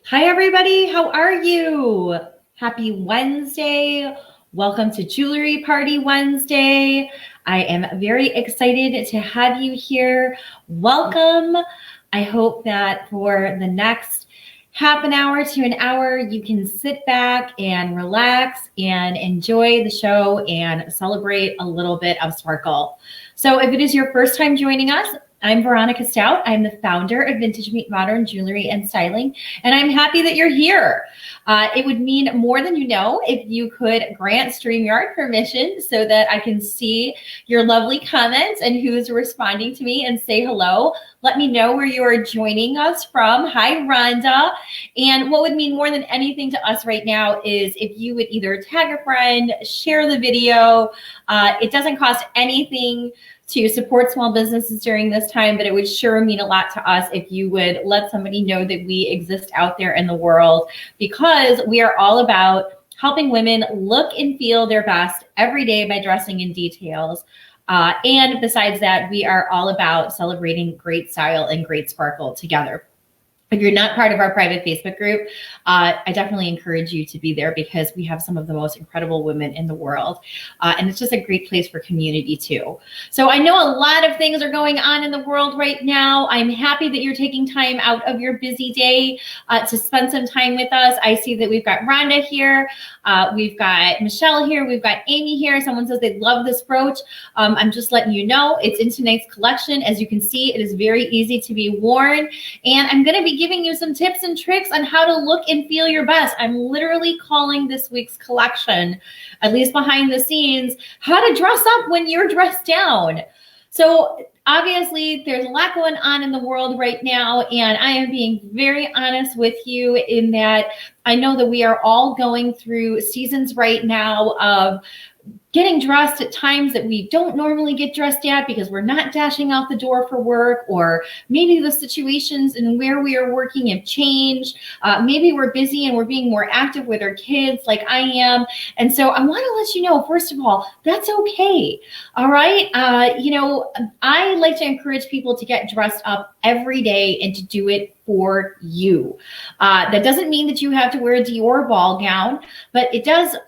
Hi, everybody. How are you? Happy Wednesday. Welcome to Jewelry Party Wednesday. I am very excited to have you here. Welcome. I hope that for the next half an hour to an hour, you can sit back and relax and enjoy the show and celebrate a little bit of sparkle. So if it is your first time joining us, I'm Veronica Stout. I'm the founder of Vintage Meet Modern Jewelry and Styling, and I'm happy that you're here. It would mean more than you know if you could grant StreamYard permission so that I can see your lovely comments and who's responding to me and say hello. Let me know where you are joining us from. Hi, Rhonda. And what would mean more than anything to us right now is if you would either tag a friend, share the video. It doesn't cost anything to support small businesses during this time, but it would sure mean a lot to us if you would let somebody know that we exist out there in the world, because we are all about helping women look and feel their best every day by dressing in details. And besides that, we are all about celebrating great style and great sparkle together. If you're not part of our private Facebook group, I definitely encourage you to be there because we have some of the most incredible women in the world. And it's just a great place for community too. So I know a lot of things are going on in the world right now. I'm happy that you're taking time out of your busy day to spend some time with us. I see that we've got Rhonda here. We've got Michelle here. We've got Amy here. Someone says they love this brooch. I'm just letting you know it's in tonight's collection. As you can see, it is very easy to be worn. And I'm going to be giving you some tips and tricks on how to look and feel your best. I'm literally calling this week's collection, at least behind the scenes, how to dress up when you're dressed down. So obviously there's a lot going on in the world right now, and I am being very honest with you in that I know that we are all going through seasons right now of getting dressed at times that we don't normally get dressed at because we're not dashing out the door for work, or maybe the situations and where we are working have changed. Maybe we're busy and we're being more active with our kids like I am. And so I want to let you know, first of all, that's okay. All right. I like to encourage people to get dressed up every day and to do it for you. That doesn't mean that you have to wear a Dior ball gown, but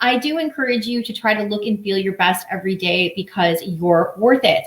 I do encourage you to try to look and feel your best every day because you're worth it.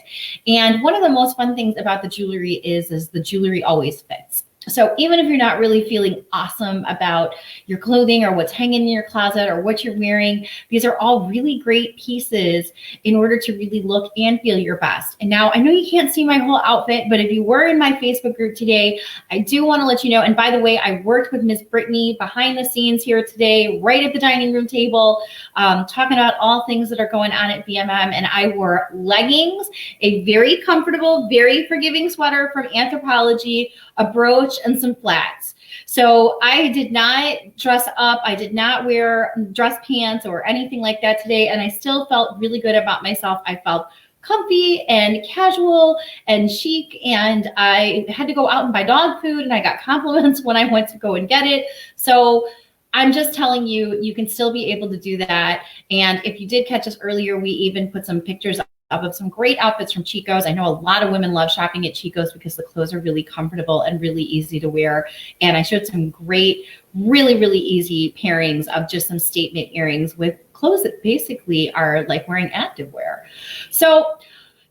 And one of the most fun things about the jewelry is the jewelry always fits. So even if you're not really feeling awesome about your clothing or what's hanging in your closet or what you're wearing, these are all really great pieces in order to really look and feel your best. And now I know you can't see my whole outfit, but if you were in my Facebook group today, I do want to let you know. And by the way, I worked with Miss Brittany behind the scenes here today, right at the dining room table, talking about all things that are going on at VMM. And I wore leggings, a very comfortable, very forgiving sweater from Anthropologie, a brooch, and some flats. So I did not dress up. I did not wear dress pants or anything like that today. And I still felt really good about myself. I felt comfy and casual and chic. And I had to go out and buy dog food, and I got compliments when I went to go and get it. So I'm just telling you, you can still be able to do that. And if you did catch us earlier, we even put some pictures up of some great outfits from Chico's. I know a lot of women love shopping at Chico's because the clothes are really comfortable and really easy to wear. And I showed some great, really, really easy pairings of just some statement earrings with clothes that basically are like wearing activewear. So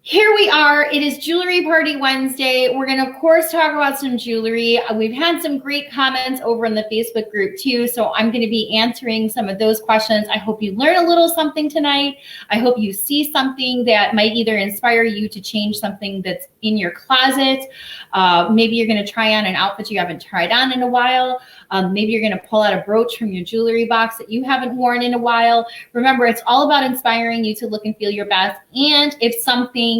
here we are. It is Jewelry Party Wednesday. We're going to, of course, talk about some jewelry. We've had some great comments over in the Facebook group, too, so I'm going to be answering some of those questions. I hope you learn a little something tonight. I hope you see something that might either inspire you to change something that's in your closet. Maybe you're going to try on an outfit you haven't tried on in a while. Maybe you're going to pull out a brooch from your jewelry box that you haven't worn in a while. Remember, it's all about inspiring you to look and feel your best. And if something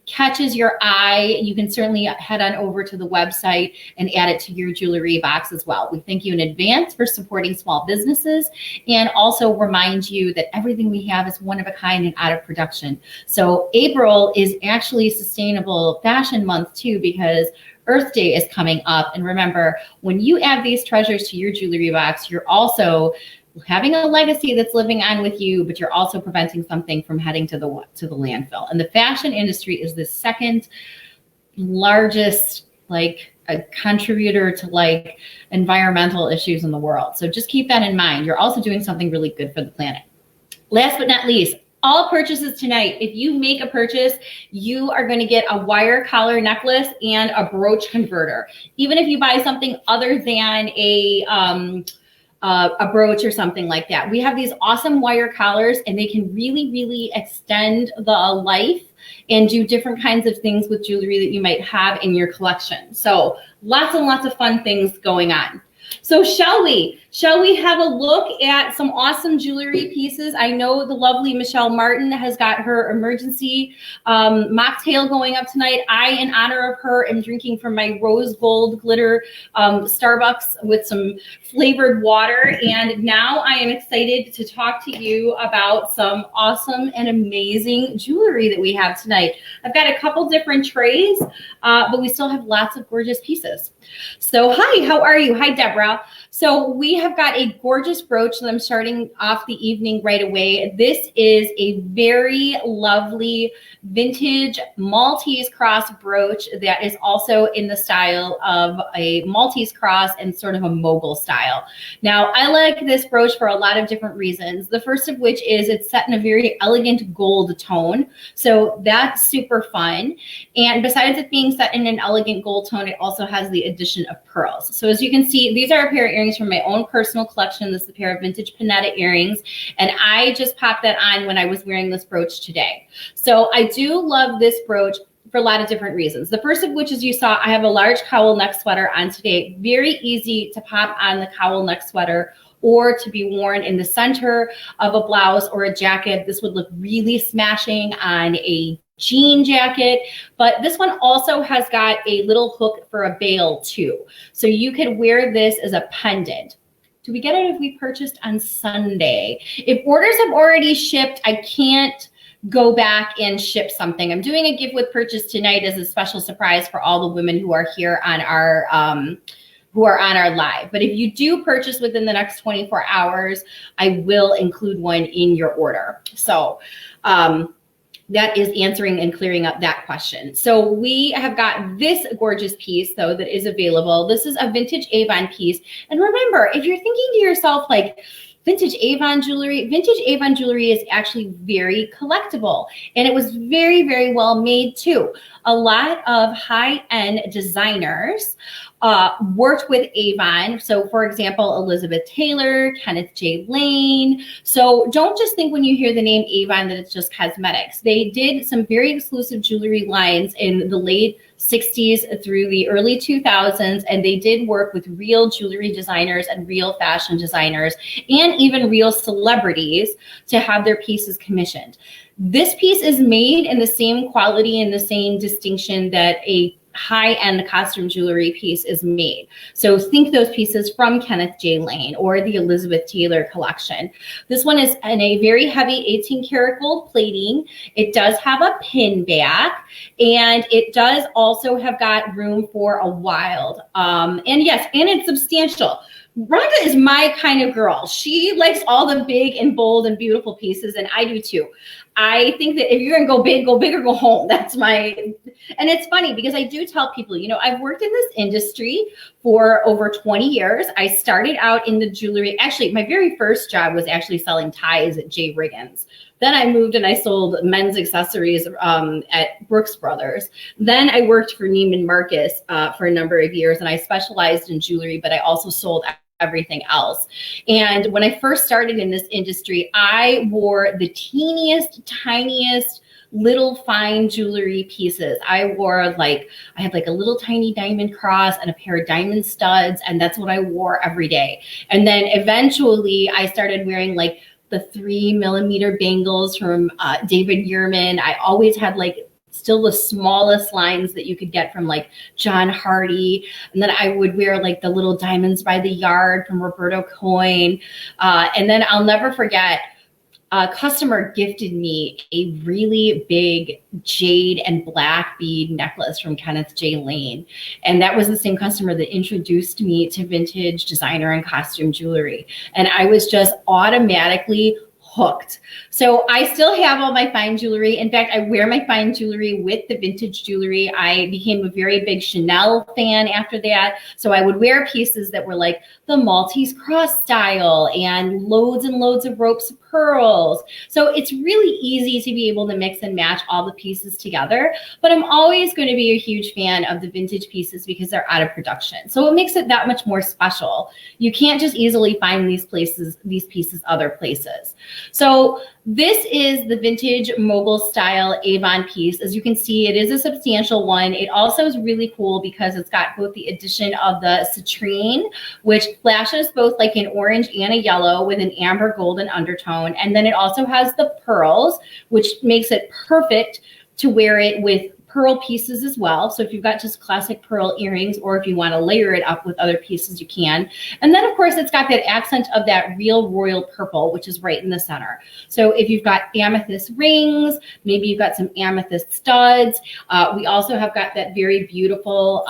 catches your eye, you can certainly head on over to the website and add it to your jewelry box as well. We thank you in advance for supporting small businesses, and also remind you that everything we have is one of a kind and out of production. So April is actually Sustainable Fashion Month too, because Earth Day is coming up. And remember, when you add these treasures to your jewelry box, you're also having a legacy that's living on with you, but you're also preventing something from heading to the landfill. And the fashion industry is the second largest a contributor to like environmental issues in the world. So just keep that in mind. You're also doing something really good for the planet. Last but not least, all purchases tonight, if you make a purchase, you are going to get a wire collar necklace and a brooch converter. Even if you buy something other than a brooch or something like that. We have these awesome wire collars, and they can really, really extend the life and do different kinds of things with jewelry that you might have in your collection. So lots and lots of fun things going on. So shall we have a look at some awesome jewelry pieces? I know the lovely Michelle Martin has got her emergency mocktail going up tonight. I, in honor of her, am drinking from my rose gold glitter Starbucks with some flavored water. And now I am excited to talk to you about some awesome and amazing jewelry that we have tonight. I've got a couple different trays, but we still have lots of gorgeous pieces. So hi, how are you? Hi, Deborah. So we have got a gorgeous brooch that I'm starting off the evening right away. This is a very lovely vintage Maltese cross brooch that is also in the style of a Maltese cross and sort of a mogul style. Now, I like this brooch for a lot of different reasons. The first of which is it's set in a very elegant gold tone. So that's super fun. And besides it being set in an elegant gold tone, it also has the addition of pearls. So as you can see, these are a pair of earrings from my own personal collection. This is a pair of vintage Panetta earrings. And I just popped that on when I was wearing this brooch today. So I do love this brooch for a lot of different reasons. The first of which is you saw I have a large cowl neck sweater on today. Very easy to pop on the cowl neck sweater or to be worn in the center of a blouse or a jacket. This would look really smashing on a jean jacket, but this one also has got a little hook for a bail too. So you could wear this as a pendant. Do we get it if we purchased on Sunday? If orders have already shipped, I can't go back and ship something. I'm doing a gift with purchase tonight as a special surprise for all the women who are here on our live. But if you do purchase within the next 24 hours, I will include one in your order. So that is answering and clearing up that question. So we have got this gorgeous piece, though, that is available. This is a vintage Avon piece. And remember, if you're thinking to yourself, like, vintage Avon jewelry is actually very collectible. And it was very, very well made, too. A lot of high-end designers worked with Avon. So for example, Elizabeth Taylor, Kenneth J. Lane. So don't just think when you hear the name Avon that it's just cosmetics. They did some very exclusive jewelry lines in the late 60s through the early 2000s, and they did work with real jewelry designers and real fashion designers and even real celebrities to have their pieces commissioned. This piece is made in the same quality and the same distinction that a high-end costume jewelry piece is made. So think those pieces from Kenneth J. Lane or the Elizabeth Taylor collection. This one is in a very heavy 18 karat gold plating. It does have a pin back, and it does also have got room for a wild. And yes, and it's substantial. Rhonda is my kind of girl. She likes all the big and bold and beautiful pieces, and I do too. I think that if you're gonna go big or go home. That's my, and it's funny because I do tell people, you know, I've worked in this industry for over 20 years. I started out in the jewelry. Actually, my very first job was actually selling ties at J. Riggins. Then I moved and I sold men's accessories at Brooks Brothers. Then I worked for Neiman Marcus for a number of years, and I specialized in jewelry, but I also sold everything else. And when I first started in this industry, I wore the teeniest, tiniest little fine jewelry pieces. I had like a little tiny diamond cross and a pair of diamond studs, and that's what I wore every day. And then eventually I started wearing like the 3mm bangles from David Yurman. I always had like still the smallest lines that you could get from like John Hardy. And then I would wear like the little diamonds by the yard from Roberto Coin. And then I'll never forget, a customer gifted me a really big jade and black bead necklace from Kenneth J. Lane. And that was the same customer that introduced me to vintage designer and costume jewelry. And I was just automatically hooked. So I still have all my fine jewelry. In fact, I wear my fine jewelry with the vintage jewelry. I became a very big Chanel fan after that. So I would wear pieces that were like the Maltese cross style and loads of ropes of pearls. So it's really easy to be able to mix and match all the pieces together. But I'm always going to be a huge fan of the vintage pieces because they're out of production. So it makes it that much more special. You can't just easily find these pieces other places. So this is the vintage mogul style Avon piece. As you can see, it is a substantial one. It also is really cool because it's got both the addition of the citrine, which flashes both like an orange and a yellow with an amber golden undertone. And then it also has the pearls, which makes it perfect to wear it with pearl pieces as well. So if you've got just classic pearl earrings, or if you want to layer it up with other pieces, you can. And then of course it's got that accent of that real royal purple, which is right in the center. So if you've got amethyst rings, maybe you've got some amethyst studs. We also have got that very beautiful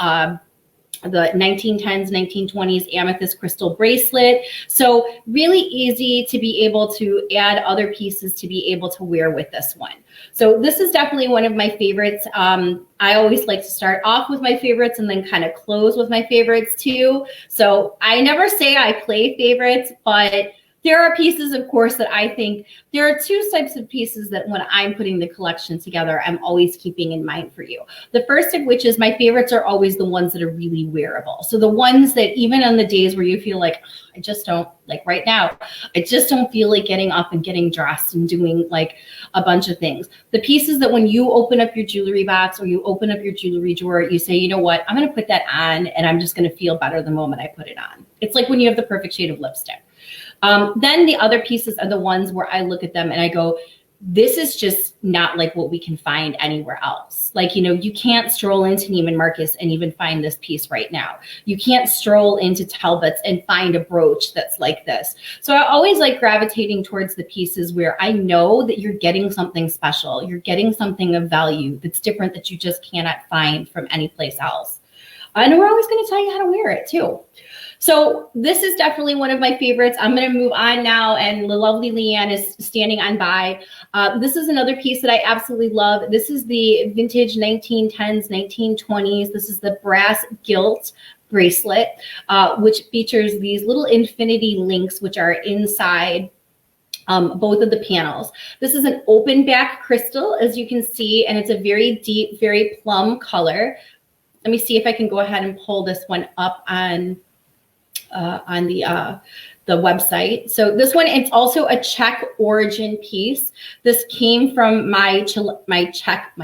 the 1910s, 1920s amethyst crystal bracelet. So really easy to be able to add other pieces to be able to wear with this one. So this is definitely one of my favorites. I always like to start off with my favorites and then kind of close with my favorites too. So I never say I play favorites, but there are pieces, of course, that I think there are two types of pieces that when I'm putting the collection together, I'm always keeping in mind for you. The first of which is my favorites are always the ones that are really wearable. So the ones that even on the days where you feel like, I just don't, like right now, I just don't feel like getting up and getting dressed and doing like a bunch of things. The pieces that when you open up your jewelry box or you open up your jewelry drawer, you say, you know what, I'm going to put that on and I'm just going to feel better the moment I put it on. It's like when you have the perfect shade of lipstick. Then the other pieces are the ones where I look at them and I go, this is just not like what we can find anywhere else. Like, you know, you can't stroll into Neiman Marcus and even find this piece right now. You can't stroll into Talbot's and find a brooch that's like this. So I always like gravitating towards the pieces where I know that you're getting something special. You're getting something of value that's different that you just cannot find from any place else. And we're always going to tell you how to wear it too. So this is definitely one of my favorites. I'm going to move on now, and the lovely Leanne is standing on by. This is another piece that I absolutely love. This is the vintage 1910s, 1920s. This is the brass gilt bracelet, which features these little infinity links, which are inside both of the panels. This is an open back crystal, as you can see, and it's a very deep, very plum color. Let me see if I can go ahead and pull this one up on the website. So this one, it's also a Czech origin piece. This came from my Czech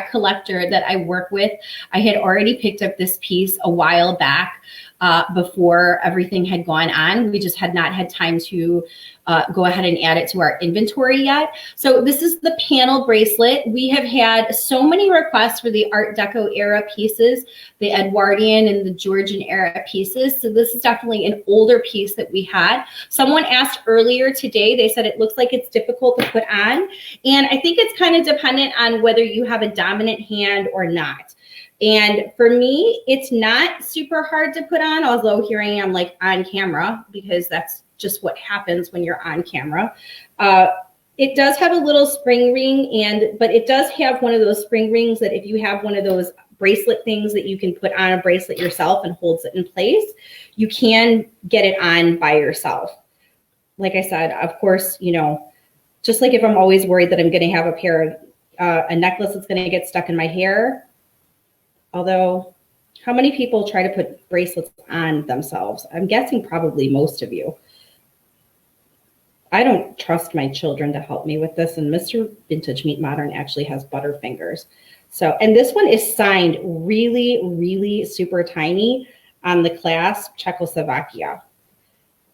collector that I work with. I had already picked up this piece a while back before everything had gone on. We just had not had time to go ahead and add it to our inventory yet. So this is the panel bracelet. We have had so many requests for the Art Deco era pieces, the Edwardian and the Georgian era pieces. So this is definitely an older piece that we had. Someone asked earlier today, they said it looks like it's difficult to put on. And I think it's kind of dependent on whether you have a dominant hand or not. And for me, it's not super hard to put on, although here I am like on camera because that's just what happens when you're on camera. It does have a little spring ring, but it does have one of those spring rings that if you have one of those bracelet things that you can put on a bracelet yourself and holds it in place, you can get it on by yourself. Like I said, of course, you know, just like if I'm always worried that I'm going to have a necklace that's going to get stuck in my hair. Although, how many people try to put bracelets on themselves? I'm guessing probably most of you. I don't trust my children to help me with this, and Mr. Vintage Meet Modern actually has Butterfingers. So, and this one is signed really, really super tiny on the clasp, Czechoslovakia.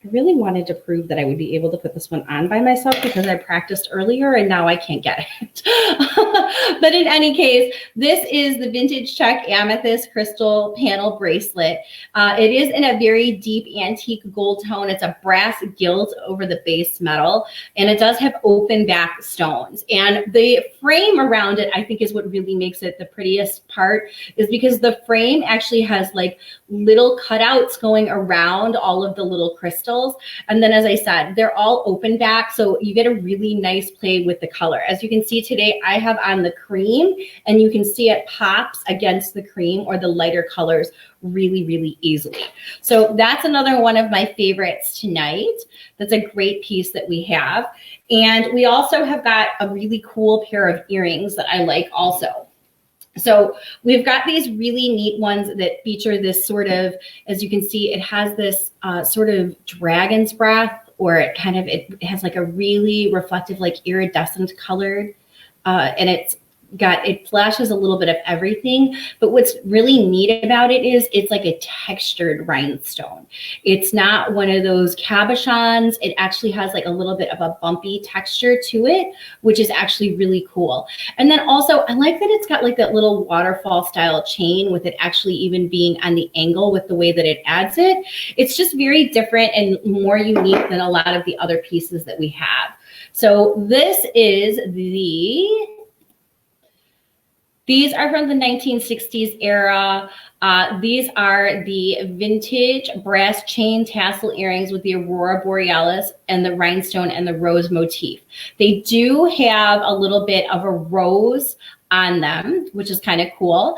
I really wanted to prove that I would be able to put this one on by myself because I practiced earlier and now I can't get it. But in any case, this is the vintage Czech amethyst crystal panel bracelet. It is in a very deep antique gold tone. It's a brass gilt over the base metal, and it does have open back stones. And the frame around it, I think, is what really makes it the prettiest part, is because the frame actually has like little cutouts going around all of the little crystals. details. And then, as I said, they're all open back, so you get a really nice play with the color. As you can see today, I have on the cream, and you can see it pops against the cream or the lighter colors really, really easily. So that's another one of my favorites tonight. That's a great piece that we have. And we also have got a really cool pair of earrings that I like also. So we've got these really neat ones that feature this sort of, as you can see, it has this sort of dragon's breath, or it has like a really reflective, like iridescent colored, and it flashes a little bit of everything. But what's really neat about it is it's like a textured rhinestone. It's not one of those cabochons. It actually has like a little bit of a bumpy texture to it, which is actually really cool. And then also I like that it's got like that little waterfall style chain, with it actually even being on the angle with the way that it adds it. It's just very different and more unique than a lot of the other pieces that we have. So this is these are from the 1960s era. These are the vintage brass chain tassel earrings with the Aurora Borealis and the rhinestone and the rose motif. They do have a little bit of a rose on them, which is kind of cool.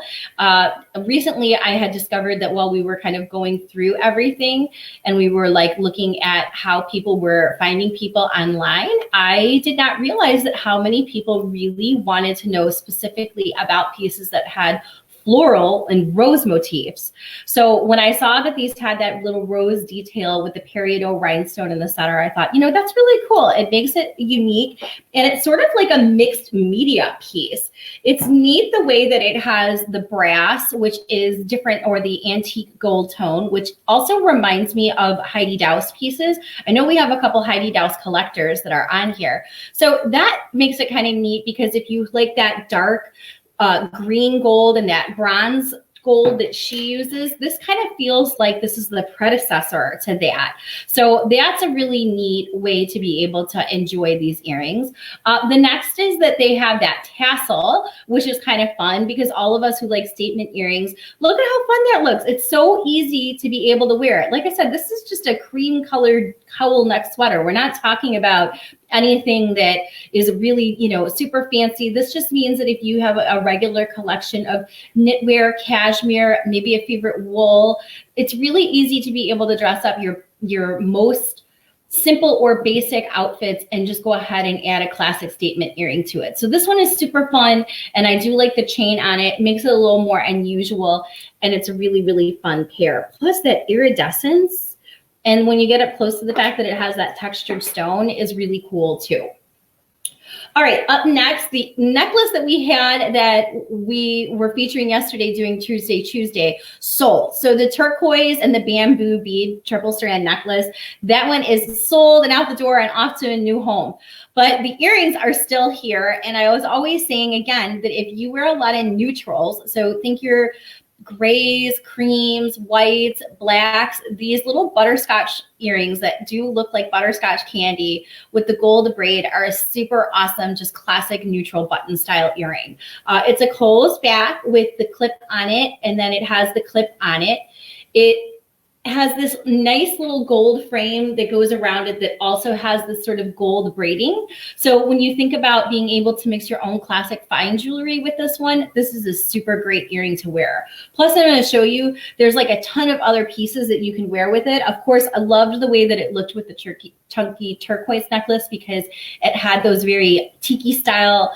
Recently, I had discovered that while we were kind of going through everything and we were like looking at how people were finding people online, I did not realize that how many people really wanted to know specifically about pieces that had floral and rose motifs. So when I saw that these had that little rose detail with the peridot rhinestone in the center, I thought, you know, that's really cool. It makes it unique, and it's sort of like a mixed media piece. It's neat the way that it has the brass, which is different, or the antique gold tone, which also reminds me of Heidi Daus pieces. I know we have a couple Heidi Daus collectors that are on here. So that makes it kind of neat, because if you like that dark green gold and that bronze gold that she uses, this kind of feels like this is the predecessor to that. So that's a really neat way to be able to enjoy these earrings. The next is that they have that tassel, which is kind of fun, because all of us who like statement earrings, look at how fun that looks. It's so easy to be able to wear it. Like I said, this is just a cream colored cowl neck sweater. We're not talking about anything that is really, you know, super fancy. This just means that if you have a regular collection of knitwear, cashmere, maybe a favorite wool, it's really easy to be able to dress up your most simple or basic outfits and just go ahead and add a classic statement earring to it. So this one is super fun, and I do like the chain on it. It makes it a little more unusual, and it's a really, really fun pair. Plus that iridescence, and when you get up close to the fact that it has that textured stone, is really cool too. All right, up next, the necklace that we had that we were featuring yesterday doing Tuesday, sold. So the turquoise and the bamboo bead triple strand necklace, that one is sold and out the door and off to a new home. But the earrings are still here. And I was always saying, again, that if you wear a lot of neutrals, so think your grays, creams, whites, blacks, these little butterscotch earrings that do look like butterscotch candy with the gold braid are a super awesome, just classic neutral button style earring. It's a closed back with the clip on it, and then it has the clip on it. It has this nice little gold frame that goes around it that also has this sort of gold braiding. So when you think about being able to mix your own classic fine jewelry with this one, this is a super great earring to wear. Plus, I'm going to show you, there's like a ton of other pieces that you can wear with it. Of course, I loved the way that it looked with the chunky turquoise necklace, because it had those very tiki style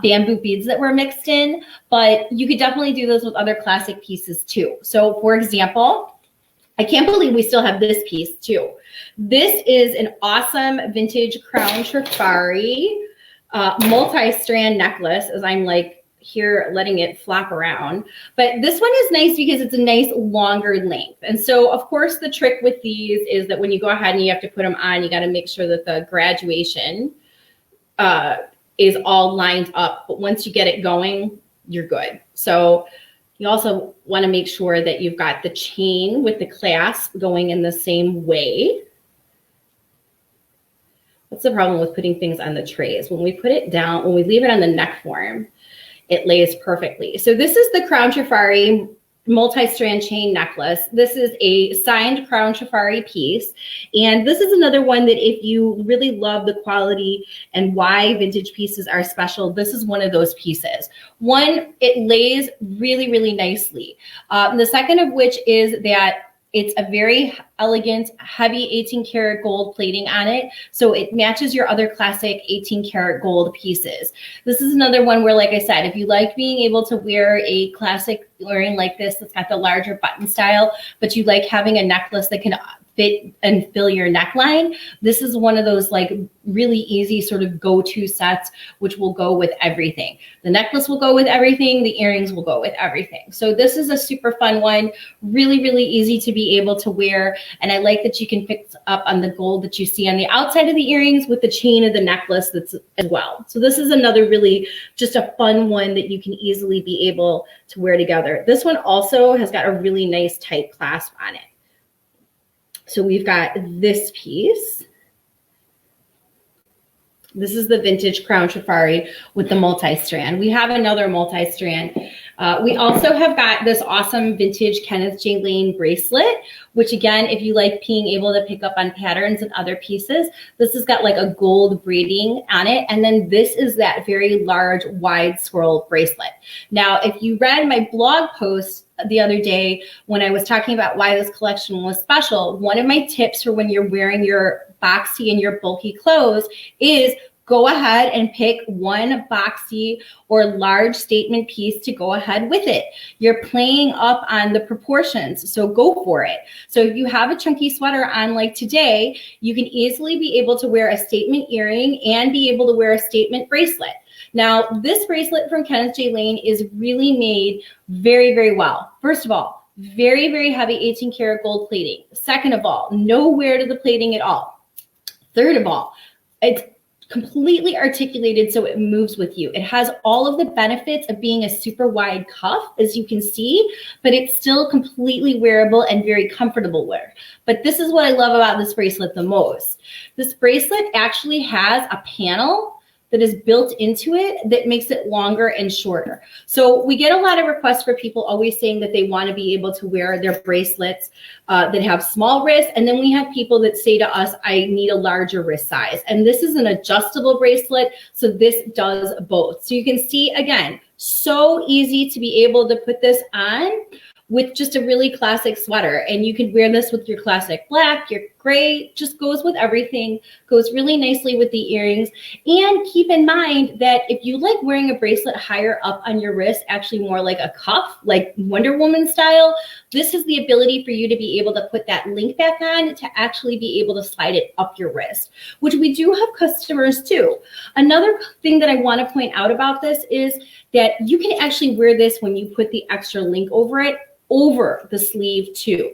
bamboo beads that were mixed in, but you could definitely do those with other classic pieces too. So for example, I can't believe we still have this piece too. This is an awesome vintage crown trifari multi-strand necklace, as I'm like here letting it flop around. But this one is nice because it's a nice longer length. And so of course the trick with these is that when you go ahead and you have to put them on, you got to make sure that the graduation is all lined up. But once you get it going, you're good. So you also want to make sure that you've got the chain with the clasp going in the same way. What's the problem with putting things on the trays? When we put it down, when we leave it on the neck form, it lays perfectly. So this is the crown trifari multi-strand chain necklace. This is a signed Crown Safari piece. And this is another one that if you really love the quality and why vintage pieces are special, this is one of those pieces. One, it lays really, really nicely. The second of which is that it's a very elegant, heavy 18 karat gold plating on it. So it matches your other classic 18 karat gold pieces. This is another one where, like I said, if you like being able to wear a classic earring like this that's got the larger button style, but you like having a necklace that can fit and fill your neckline, this is one of those like really easy sort of go-to sets, which will go with everything. The necklace will go with everything. The earrings will go with everything. So this is a super fun one, really, really easy to be able to wear. And I like that you can pick up on the gold that you see on the outside of the earrings with the chain of the necklace that's as well. So this is another really just a fun one that you can easily be able to wear together. This one also has got a really nice tight clasp on it. So we've got this piece. This is the vintage Crown Safari with the multi-strand. We have another multi-strand. We also have got this awesome vintage Kenneth J. Lane bracelet, which again, if you like being able to pick up on patterns and other pieces, this has got like a gold braiding on it. And then this is that very large wide swirl bracelet. Now, if you read my blog post the other day when I was talking about why this collection was special, one of my tips for when you're wearing your boxy and your bulky clothes is go ahead and pick one boxy or large statement piece to go ahead with it. You're playing up on the proportions, so go for it. So if you have a chunky sweater on like today, you can easily be able to wear a statement earring and be able to wear a statement bracelet. Now, this bracelet from Kenneth J. Lane is really made very, very well. First of all, very, very heavy 18 karat gold plating. Second of all, no wear to the plating at all. Third of all, it's completely articulated so it moves with you. It has all of the benefits of being a super wide cuff, as you can see, but it's still completely wearable and very comfortable wear. But this is what I love about this bracelet the most. This bracelet actually has a panel that is built into it that makes it longer and shorter. So we get a lot of requests for people always saying that they want to be able to wear their bracelets that have small wrists. And then we have people that say to us, I need a larger wrist size. And this is an adjustable bracelet. So this does both. So you can see, again, so easy to be able to put this on with just a really classic sweater. And you can wear this with your classic black, your gray, just goes with everything, goes really nicely with the earrings. And keep in mind that if you like wearing a bracelet higher up on your wrist, actually more like a cuff, like Wonder Woman style, this is the ability for you to be able to put that link back on to actually be able to slide it up your wrist, which we do have customers too. Another thing that I want to point out about this is that you can actually wear this when you put the extra link over it, over the sleeve too.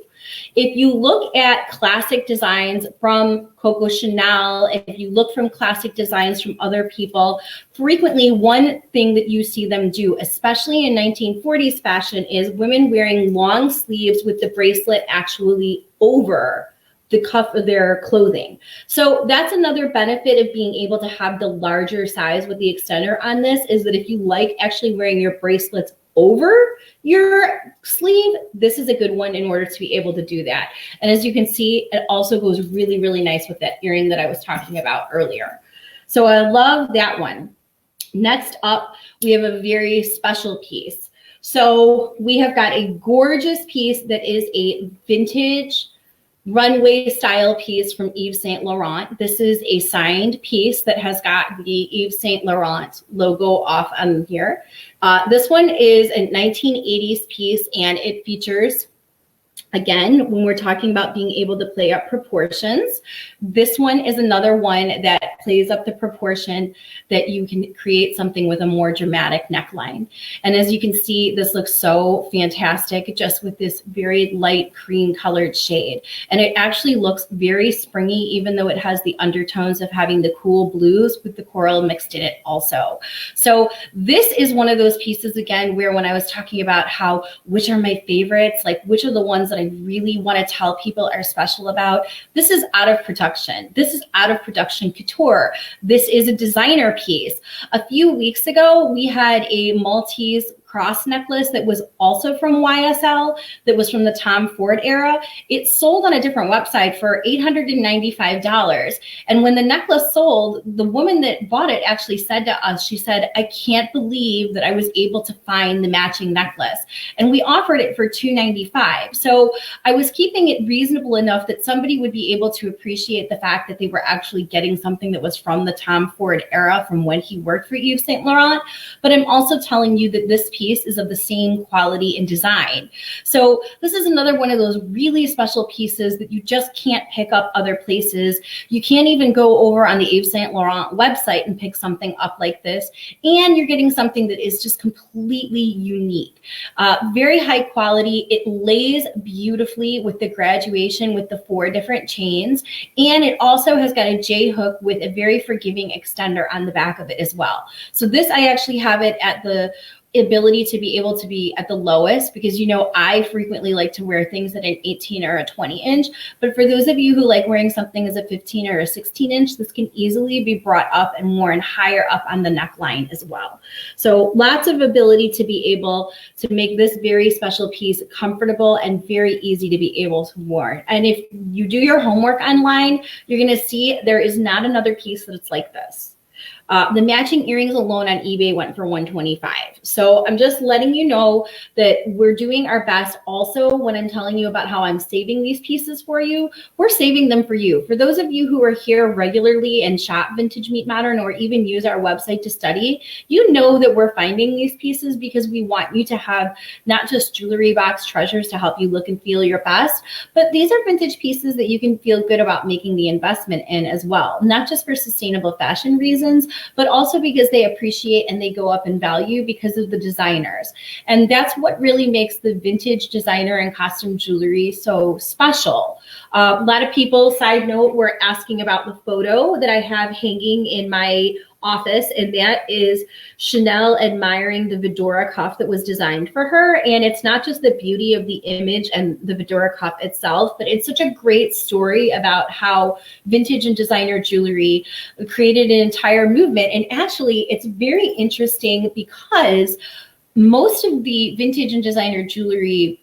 If you look at classic designs from Coco Chanel, if you look from classic designs from other people, frequently one thing that you see them do, especially in 1940s fashion, is women wearing long sleeves with the bracelet actually over the cuff of their clothing. So that's another benefit of being able to have the larger size with the extender on this, is that if you like actually wearing your bracelets over your sleeve, this is a good one in order to be able to do that. And as you can see, it also goes really, really nice with that earring that I was talking about earlier. So I love that one. Next up, we have a very special piece. So we have got a gorgeous piece that is a vintage runway style piece from Yves Saint Laurent. This is a signed piece that has got the Yves Saint Laurent logo off on here. This one is a 1980s piece, and it features, again, when we're talking about being able to play up proportions, this one is another one that plays up the proportion that you can create something with a more dramatic neckline. And as you can see, this looks so fantastic just with this very light cream colored shade. And it actually looks very springy, even though it has the undertones of having the cool blues with the coral mixed in it also. So this is one of those pieces, again, where when I was talking about how, which are my favorites, like which are the ones that I really want to tell people are special about, this is out of production. This is out of production couture. This is a designer piece. A few weeks ago, we had a Maltese cross necklace that was also from YSL, that was from the Tom Ford era. It sold on a different website for $895. And when the necklace sold, the woman that bought it actually said to us, she said, I can't believe that I was able to find the matching necklace. And we offered it for $295. So I was keeping it reasonable enough that somebody would be able to appreciate the fact that they were actually getting something that was from the Tom Ford era, from when he worked for Yves Saint Laurent. But I'm also telling you that this piece is of the same quality and design. So this is another one of those really special pieces that you just can't pick up other places. You can't even go over on the Yves Saint Laurent website and pick something up like this. And you're getting something that is just completely unique. Very high quality. It lays beautifully with the graduation with the 4 different chains. And it also has got a J hook with a very forgiving extender on the back of it as well. So this, I actually have it at the ability to be able to be at the lowest, because you know I frequently like to wear things at an 18 or a 20 inch. But for those of you who like wearing something as a 15 or a 16 inch, this can easily be brought up and worn higher up on the neckline as well. So lots of ability to be able to make this very special piece comfortable and very easy to be able to wear. And if you do your homework online, you're going to see there is not another piece that's like this. The matching earrings alone on eBay went for $125. So I'm just letting you know that we're doing our best. Also, when I'm telling you about how I'm saving these pieces for you, we're saving them for you. For those of you who are here regularly and shop Vintage Meet Modern or even use our website to study, you know that we're finding these pieces because we want you to have not just jewelry box treasures to help you look and feel your best, but these are vintage pieces that you can feel good about making the investment in as well. Not just for sustainable fashion reasons, but also because they appreciate and they go up in value because of the designers. And that's what really makes the vintage designer and costume jewelry so special. A lot of people, side note, were asking about the photo that I have hanging in my office, and that is Chanel admiring the Fedora cuff that was designed for her. And it's not just the beauty of the image and the Fedora cuff itself, but it's such a great story about how vintage and designer jewelry created an entire movement. And actually, it's very interesting because most of the vintage and designer jewelry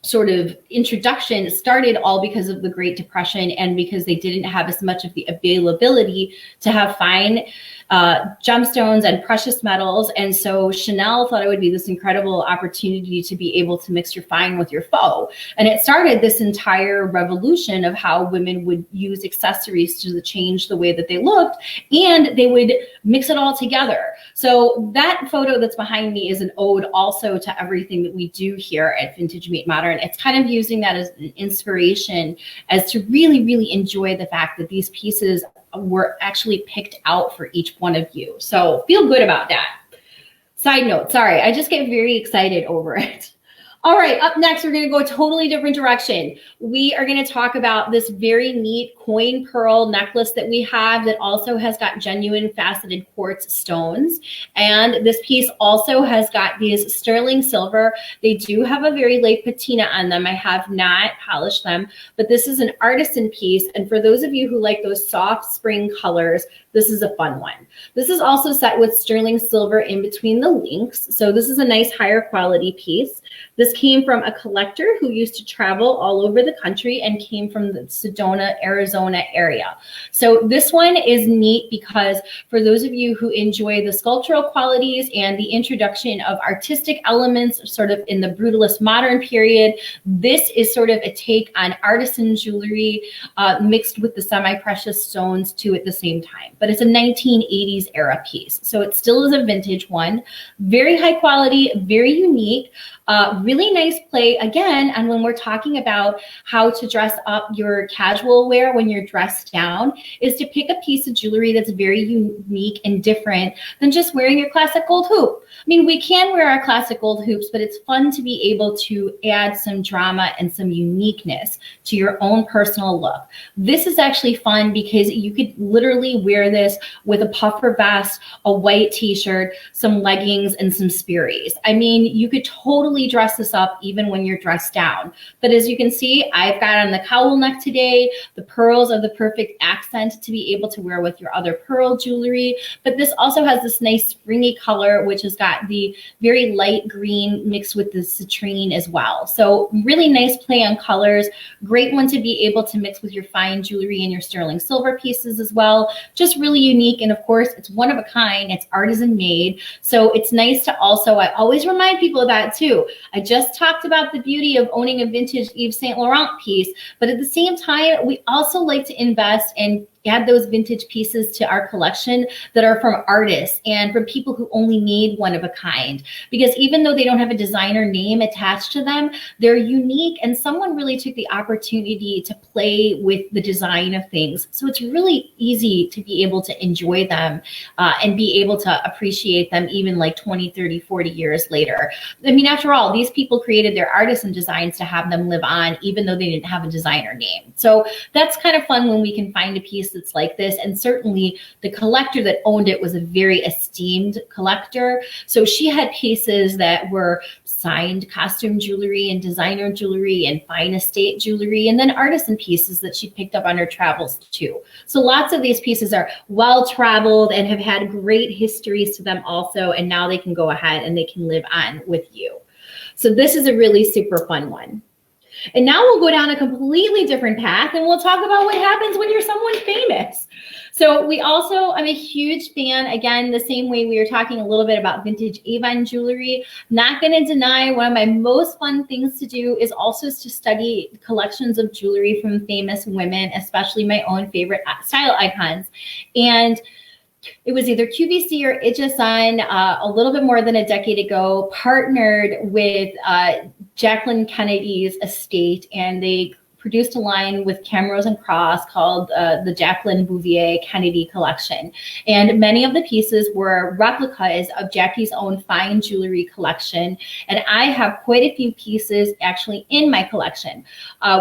sort of introduction started all because of the Great Depression and because they didn't have as much of the availability to have fine gemstones and precious metals. And so Chanel thought it would be this incredible opportunity to be able to mix your fine with your faux. And it started this entire revolution of how women would use accessories to change the way that they looked, and they would mix it all together. So that photo that's behind me is an ode also to everything that we do here at Vintage Meet Modern. It's kind of using that as an inspiration as to really, really enjoy the fact that these pieces were actually picked out for each one of you. So feel good about that. Side note, sorry, I just get very excited over it. All right, up next, we're going to go a totally different direction. We are going to talk about this very neat coin pearl necklace that we have that also has got genuine faceted quartz stones. And this piece also has got these sterling silver. They do have a very light patina on them. I have not polished them, but this is an artisan piece. And for those of you who like those soft spring colors, this is a fun one. This is also set with sterling silver in between the links. So this is a nice higher quality piece. This came from a collector who used to travel all over the country and came from the Sedona, Arizona area. So this one is neat because for those of you who enjoy the sculptural qualities and the introduction of artistic elements sort of in the brutalist modern period, this is sort of a take on artisan jewelry mixed with the semi-precious stones too at the same time. But it's a 1980s era piece. So it still is a vintage one, very high quality, very unique. Really nice play, again, and when we're talking about how to dress up your casual wear when you're dressed down, is to pick a piece of jewelry that's very unique and different than just wearing your classic gold hoop. I mean, we can wear our classic gold hoops, but it's fun to be able to add some drama and some uniqueness to your own personal look. This is actually fun because you could literally wear wear this with a puffer vest, a white t-shirt, some leggings, and some Sperry's. I mean, you could totally dress this up even when you're dressed down. But as you can see, I've got on the cowl neck today. The pearls are the perfect accent to be able to wear with your other pearl jewelry. But this also has this nice springy color, which has got the very light green mixed with the citrine as well. So really nice play on colors. Great one to be able to mix with your fine jewelry and your sterling silver pieces as well. Just really unique. And of course, it's one of a kind. It's artisan made. So it's nice to also, I always remind people of that too. I just talked about the beauty of owning a vintage Yves Saint Laurent piece, but at the same time, we also like to invest and add those vintage pieces to our collection that are from artists and from people who only need one of a kind. Because even though they don't have a designer name attached to them, they're unique and someone really took the opportunity to play with the design of things. So it's really easy to be able to enjoy them and be able to appreciate them even like 20, 30, 40 years later. I mean, after all, these people created their artisan designs to have them live on, even though they didn't have a designer name. So that's kind of fun when we can find a piece that's like this. And certainly the collector that owned it was a very esteemed collector. So she had pieces that were signed costume jewelry and designer jewelry and fine estate jewelry, and then artisan pieces that she picked up on her travels too. So lots of these pieces are well traveled and have had great histories to them also. And now they can go ahead and they can live on with you. So this is a really super fun one. And now we'll go down a completely different path and we'll talk about what happens when you're someone famous. So we also, I'm a huge fan, again, the same way we were talking a little bit about vintage Avon jewelry. Not going to deny one of my most fun things to do is also to study collections of jewelry from famous women, especially my own favorite style icons. And it was either QVC or HSN a little bit more than a decade ago, partnered with Jacqueline Kennedy's estate, and they produced a line with Camrose and Cross called the Jacqueline Bouvier Kennedy Collection. And many of the pieces were replicas of Jackie's own fine jewelry collection. And I have quite a few pieces actually in my collection.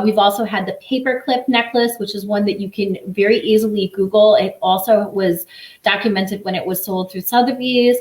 We've also had the paperclip necklace, which is one that you can very easily Google. It also was documented when it was sold through Sotheby's.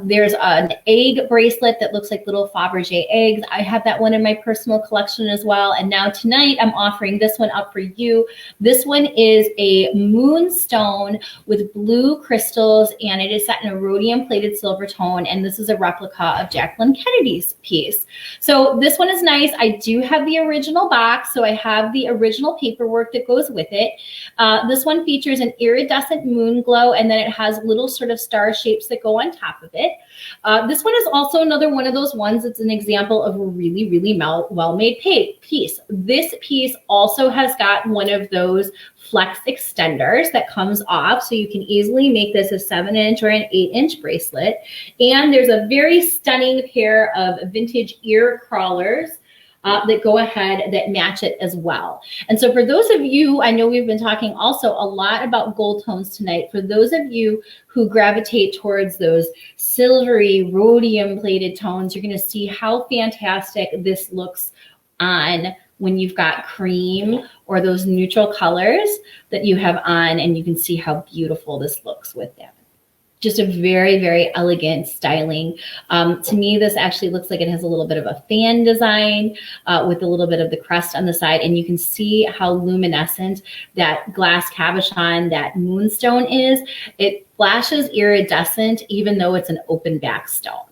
There's an egg bracelet that looks like little Fabergé eggs. I have that one in my personal collection as well. And now tonight, I'm offering this one up for you. This one is a moonstone with blue crystals, and it is set in a rhodium plated silver tone. And this is a replica of Jacqueline Kennedy's piece. So this one is nice. I do have the original box, so I have the original paperwork that goes with it. This one features an iridescent moon glow, and then it has little sort of star shapes that go on top of it. This one is also another one of those ones that's an example of a really, really well-made piece. This piece also has got one of those flex extenders that comes off, so you can easily make this a 7-inch or an 8-inch bracelet. And there's a very stunning pair of vintage ear crawlers that go ahead that match it as well. And so for those of you, I know we've been talking also a lot about gold tones tonight. For those of you who gravitate towards those silvery rhodium plated tones, you're going to see how fantastic this looks on when you've got cream or those neutral colors that you have on, and you can see how beautiful this looks with them. Just a very, very elegant styling. To me, this actually looks like it has a little bit of a fan design with a little bit of the crest on the side. And you can see how luminescent that glass cabochon, that moonstone is. It flashes iridescent, even though it's an open back stone.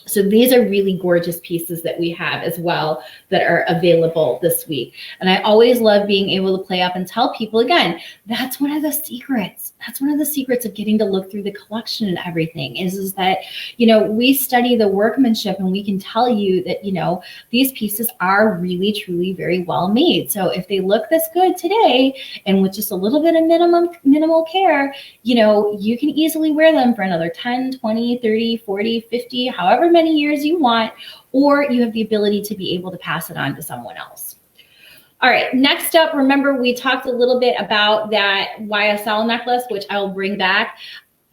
So these are really gorgeous pieces that we have as well that are available this week. And I always love being able to play up and tell people, again, that's one of the secrets. That's one of the secrets of getting to look through the collection and everything is that, you know, we study the workmanship and we can tell you that, you know, these pieces are really, truly very well made. So if they look this good today and with just a little bit of minimal care, you know, you can easily wear them for another 10, 20, 30, 40, 50, however many years you want, or you have the ability to be able to pass it on to someone else. All right, next up, remember we talked a little bit about that YSL necklace, which I will bring back.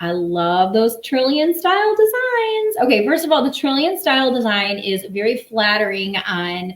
I love those trillion style designs. Okay, first of all, the trillion style design is very flattering on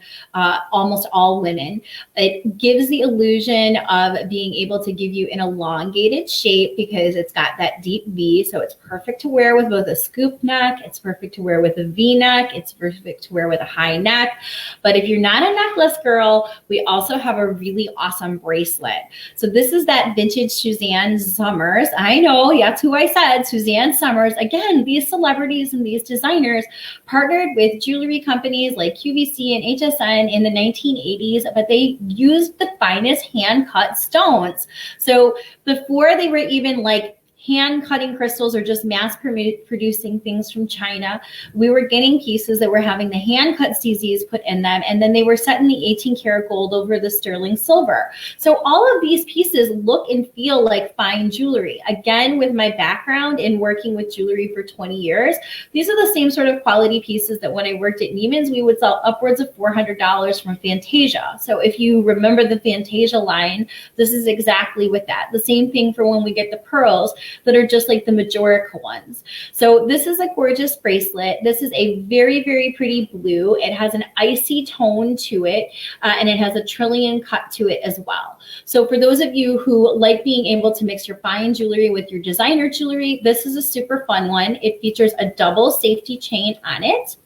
almost all women. It gives the illusion of being able to give you an elongated shape because it's got that deep V. So it's perfect to wear with both a scoop neck. It's perfect to wear with a V neck. It's perfect to wear with a high neck. But if you're not a necklace girl, we also have a really awesome bracelet. So this is that vintage Suzanne Somers. I know, that's who I said, Suzanne Somers. Again, these celebrities and these designers partnered with jewelry companies like QVC and HSN in the 1980s, but they used the finest hand-cut stones. So before they were even like hand cutting crystals or just mass producing things from China, we were getting pieces that were having the hand cut CZs put in them, and then they were set in the 18 karat gold over the sterling silver. So all of these pieces look and feel like fine jewelry. Again, with my background in working with jewelry for 20 years, these are the same sort of quality pieces that when I worked at Neiman's, we would sell upwards of $400 from Fantasia. So if you remember the Fantasia line, this is exactly with that. The same thing for when we get the pearls that are just like the Majorica ones. So this is a gorgeous bracelet. This is a very, very pretty blue. It has an icy tone to it, and it has a trillion cut to it as well. So for those of you who like being able to mix your fine jewelry with your designer jewelry, this is a super fun one. It features a double safety chain on it.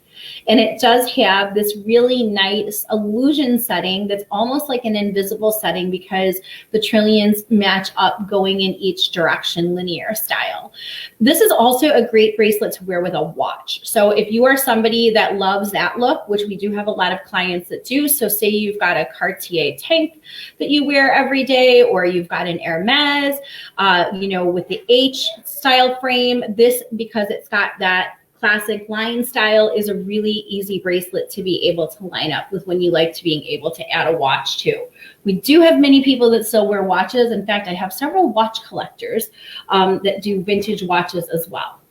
And it does have this really nice illusion setting that's almost like an invisible setting because the trillions match up going in each direction, linear style. This is also a great bracelet to wear with a watch. So if you are somebody that loves that look, which we do have a lot of clients that do, so say you've got a Cartier tank that you wear every day, or you've got an Hermes, with the H style frame, this, because it's got that classic line style, is a really easy bracelet to be able to line up with when you like to being able to add a watch to. We do have many people that still wear watches. In fact, I have several watch collectors that do vintage watches as well.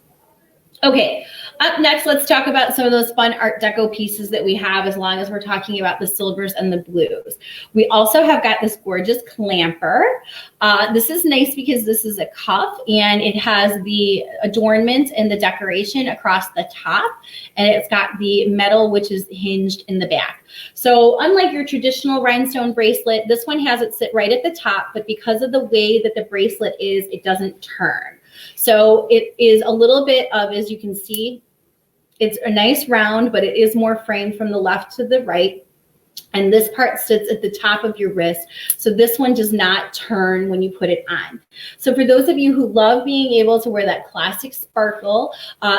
Okay, up next, let's talk about some of those fun Art Deco pieces that we have, as long as we're talking about the silvers and the blues. We also have got this gorgeous clamper. This is nice because this is a cuff and it has the adornment and the decoration across the top, and it's got the metal which is hinged in the back. So unlike your traditional rhinestone bracelet, this one has it sit right at the top, but because of the way that the bracelet is, it doesn't turn. So it is a little bit of, as you can see, it's a nice round, but it is more framed from the left to the right. And this part sits at the top of your wrist. So this one does not turn when you put it on. So for those of you who love being able to wear that classic sparkle,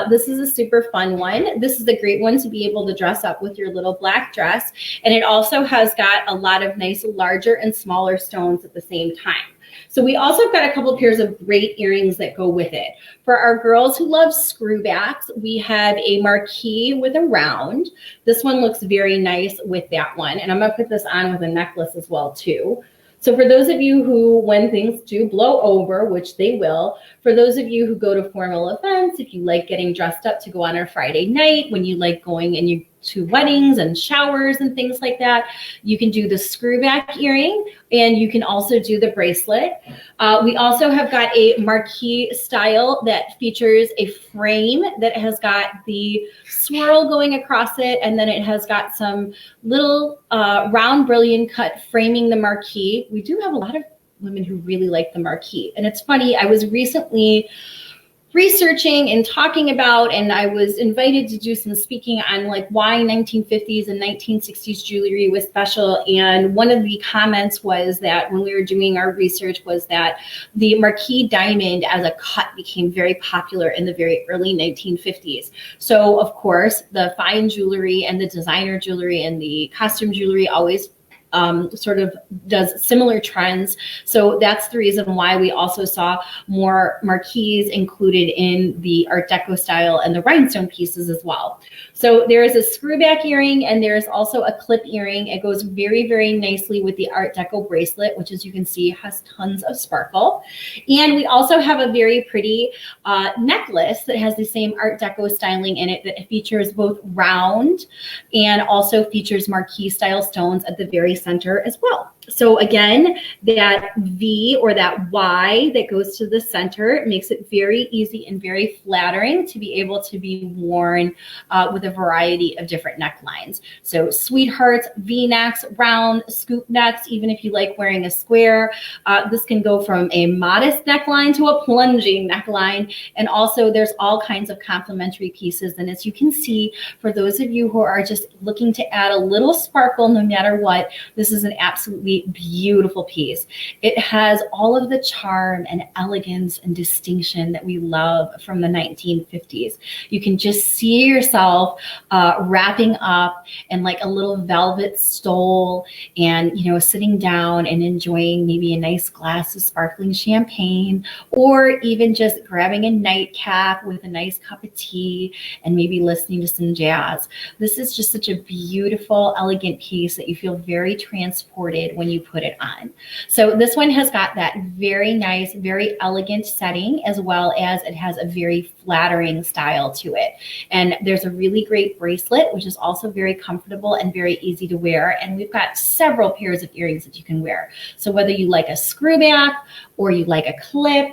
this is a super fun one. This is a great one to be able to dress up with your little black dress. And it also has got a lot of nice larger and smaller stones at the same time. So we also have got a couple of pairs of great earrings that go with it. For our girls who love screwbacks, we have a marquee with a round. This one looks very nice with that one. And I'm going to put this on with a necklace as well too. So for those of you who, when things do blow over, which they will, for those of you who go to formal events, if you like getting dressed up to go on a Friday night, when you like going and to weddings and showers and things like that, you can do the screwback earring, and you can also do the bracelet. We also have got a marquee style that features a frame that has got the swirl going across it, and then it has got some little round brilliant cut framing the marquee. We do have a lot of women who really like the marquee. And it's funny, I was recently researching and talking about, and I was invited to do some speaking on like why 1950s and 1960s jewelry was special. And one of the comments was that when we were doing our research was that the marquee diamond as a cut became very popular in the very early 1950s. So of course, the fine jewelry and the designer jewelry and the costume jewelry always sort of does similar trends. So that's the reason why we also saw more marquees included in the Art Deco style and the rhinestone pieces as well. So there is a screwback earring, and there's also a clip earring. It goes very, very nicely with the Art Deco bracelet, which, as you can see, has tons of sparkle. And we also have a very pretty necklace that has the same Art Deco styling in it, that features both round and also features marquee style stones at the very center as well. So again, that V or that Y that goes to the center makes it very easy and very flattering to be able to be worn with a variety of different necklines. So sweethearts, V-necks, round, scoop necks, even if you like wearing a square. This can go from a modest neckline to a plunging neckline. And also there's all kinds of complementary pieces. And as you can see, for those of you who are just looking to add a little sparkle no matter what, this is an absolutely beautiful piece. It has all of the charm and elegance and distinction that we love from the 1950s. You can just see yourself wrapping up in like a little velvet stole and, you know, sitting down and enjoying maybe a nice glass of sparkling champagne, or even just grabbing a nightcap with a nice cup of tea and maybe listening to some jazz. This is just such a beautiful, elegant piece that you feel very transported when you put it on. So this one has got that very nice, very elegant setting, as well as it has a very flattering style to it. And there's a really great bracelet, which is also very comfortable and very easy to wear. And we've got several pairs of earrings that you can wear. So whether you like a screw back or you like a clip.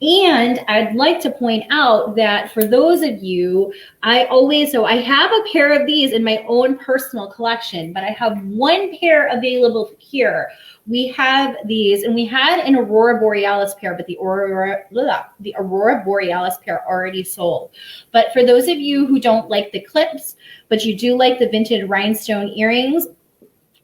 And I'd like to point out that for those of you, I have a pair of these in my own personal collection, but I have one pair available here. We have these, and we had an Aurora Borealis pair, but the Aurora Borealis pair already sold. But for those of you who don't like the clips, but you do like the vintage rhinestone earrings,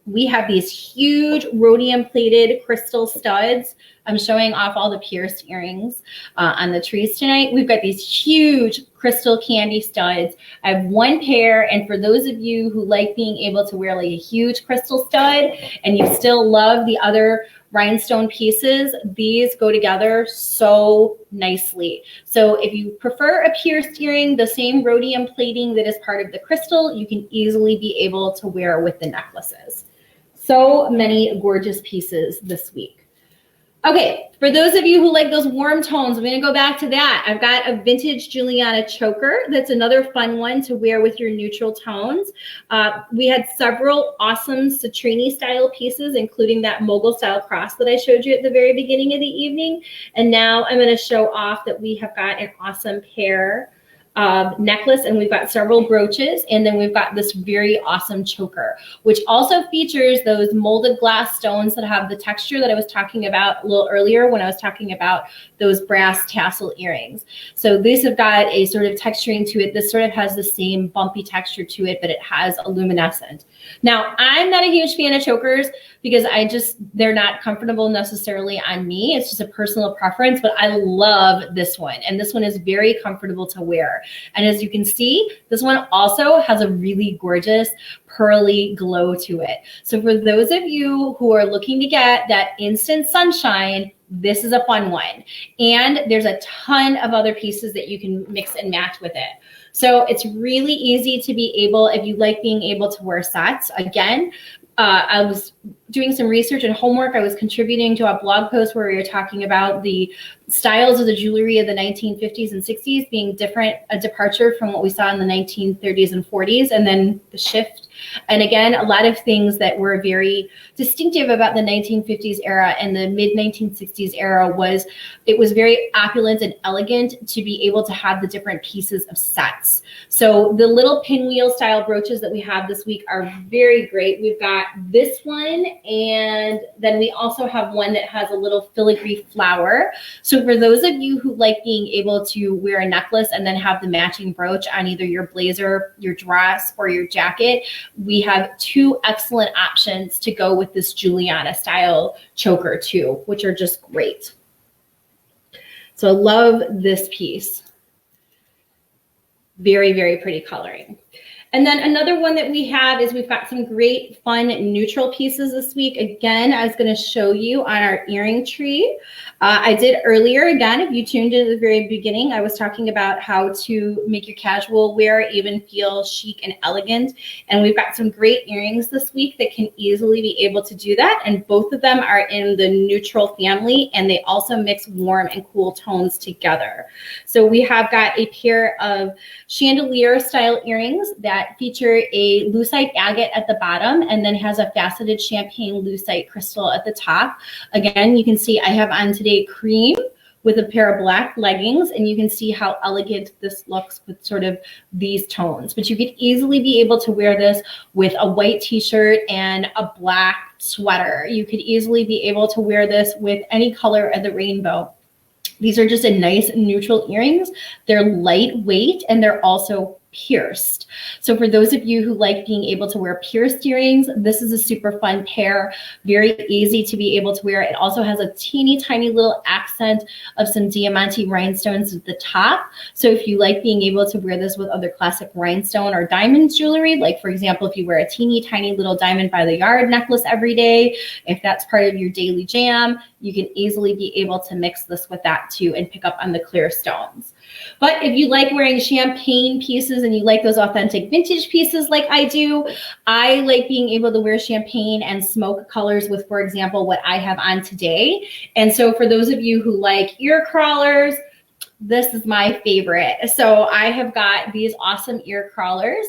we have these huge rhodium plated crystal studs. I'm showing off all the pierced earrings on the trees tonight. We've got these huge crystal candy studs. I have one pair, and for those of you who like being able to wear like a huge crystal stud and you still love the other rhinestone pieces, these go together so nicely. So if you prefer a pierced earring, the same rhodium plating that is part of the crystal, you can easily be able to wear with the necklaces. So many gorgeous pieces this week. Okay, for those of you who like those warm tones, I'm going to go back to that. I've got a vintage Juliana choker. That's another fun one to wear with your neutral tones. We had several awesome Citrini style pieces, including that mogul style cross that I showed you at the very beginning of the evening. And now I'm going to show off that we have got an awesome pair necklace, and we've got several brooches, and then we've got this very awesome choker, which also features those molded glass stones that have the texture that I was talking about a little earlier when I was talking about those brass tassel earrings. So these have got a sort of texturing to it. This sort of has the same bumpy texture to it, but it has a luminescent. Now, I'm not a huge fan of chokers because they're not comfortable necessarily on me. It's just a personal preference, but I love this one. And this one is very comfortable to wear. And as you can see, this one also has a really gorgeous pearly glow to it. So for those of you who are looking to get that instant sunshine, this is a fun one. And there's a ton of other pieces that you can mix and match with it. So it's really easy to be able, if you like being able to wear sets. Again, I was doing some research and homework. I was contributing to a blog post where we were talking about the styles of the jewelry of the 1950s and 60s being different, a departure from what we saw in the 1930s and 40s, and then the shift. And again, a lot of things that were very distinctive about the 1950s era and the mid 1960s era was it was very opulent and elegant to be able to have the different pieces of sets. So the little pinwheel style brooches that we have this week are very great. We've got this one, and then we also have one that has a little filigree flower. So for those of you who like being able to wear a necklace and then have the matching brooch on either your blazer, your dress, or your jacket, we have two excellent options to go with this Juliana style choker too, which are just great. So I love this piece. Very, very pretty coloring. And then another one that we have is we've got some great fun neutral pieces this week. Again, I was going to show you on our earring tree. I did earlier, again, if you tuned in at the very beginning, I was talking about how to make your casual wear even feel chic and elegant. And we've got some great earrings this week that can easily be able to do that. And both of them are in the neutral family, and they also mix warm and cool tones together. So we have got a pair of chandelier style earrings that that feature a lucite agate at the bottom and then has a faceted champagne lucite crystal at the top. Again, you can see I have on today cream with a pair of black leggings, and you can see how elegant this looks with sort of these tones. But you could easily be able to wear this with a white t-shirt and a black sweater. You could easily be able to wear this with any color of the rainbow. These are just a nice neutral earrings. They're lightweight and they're also pierced. So for those of you who like being able to wear pierced earrings, this is a super fun pair, very easy to be able to wear. It also has a teeny tiny little accent of some diamante rhinestones at the top. So if you like being able to wear this with other classic rhinestone or diamond jewelry, like for example, if you wear a teeny tiny little diamond by the yard necklace every day, if that's part of your daily jam, you can easily be able to mix this with that too and pick up on the clear stones. But if you like wearing champagne pieces and you like those authentic vintage pieces like I do, I like being able to wear champagne and smoke colors with, for example, what I have on today. And so for those of you who like ear crawlers, this is my favorite. So I have got these awesome ear crawlers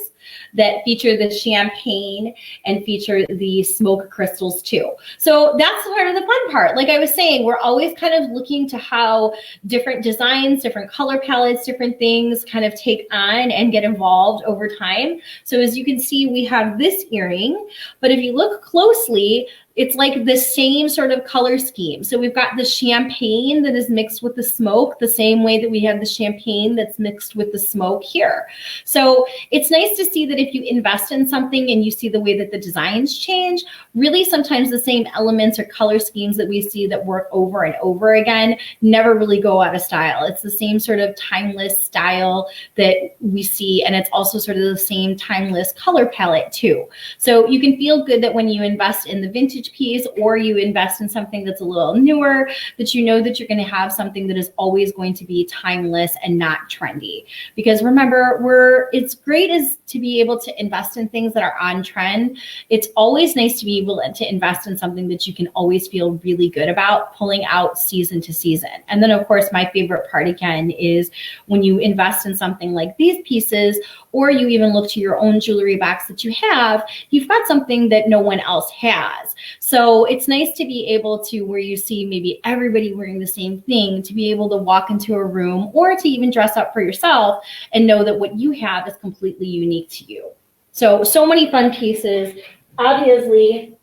that feature the champagne and feature the smoke crystals too. So that's part of the fun part. Like I was saying, we're always kind of looking to how different designs, different color palettes, different things kind of take on and get evolved over time. So as you can see, we have this earring, but if you look closely, it's like the same sort of color scheme. So we've got the champagne that is mixed with the smoke, the same way that we have the champagne that's mixed with the smoke here. So it's nice to see that if you invest in something and you see the way that the designs change, really sometimes the same elements or color schemes that we see that work over and over again never really go out of style. It's the same sort of timeless style that we see, and it's also sort of the same timeless color palette too. So you can feel good that when you invest in the vintage piece or you invest in something that's a little newer, that you know that you're going to have something that is always going to be timeless and not trendy. Because remember, it's great as to be able to invest in things that are on trend. It's always nice to be able to invest in something that you can always feel really good about pulling out season to season. And then of course, my favorite part again is when you invest in something like these pieces, or you even look to your own jewelry box that you have, you've got something that no one else has. So it's nice to be able to, where you see maybe everybody wearing the same thing, to be able to walk into a room or to even dress up for yourself and know that what you have is completely unique to you. So many fun pieces. Obviously,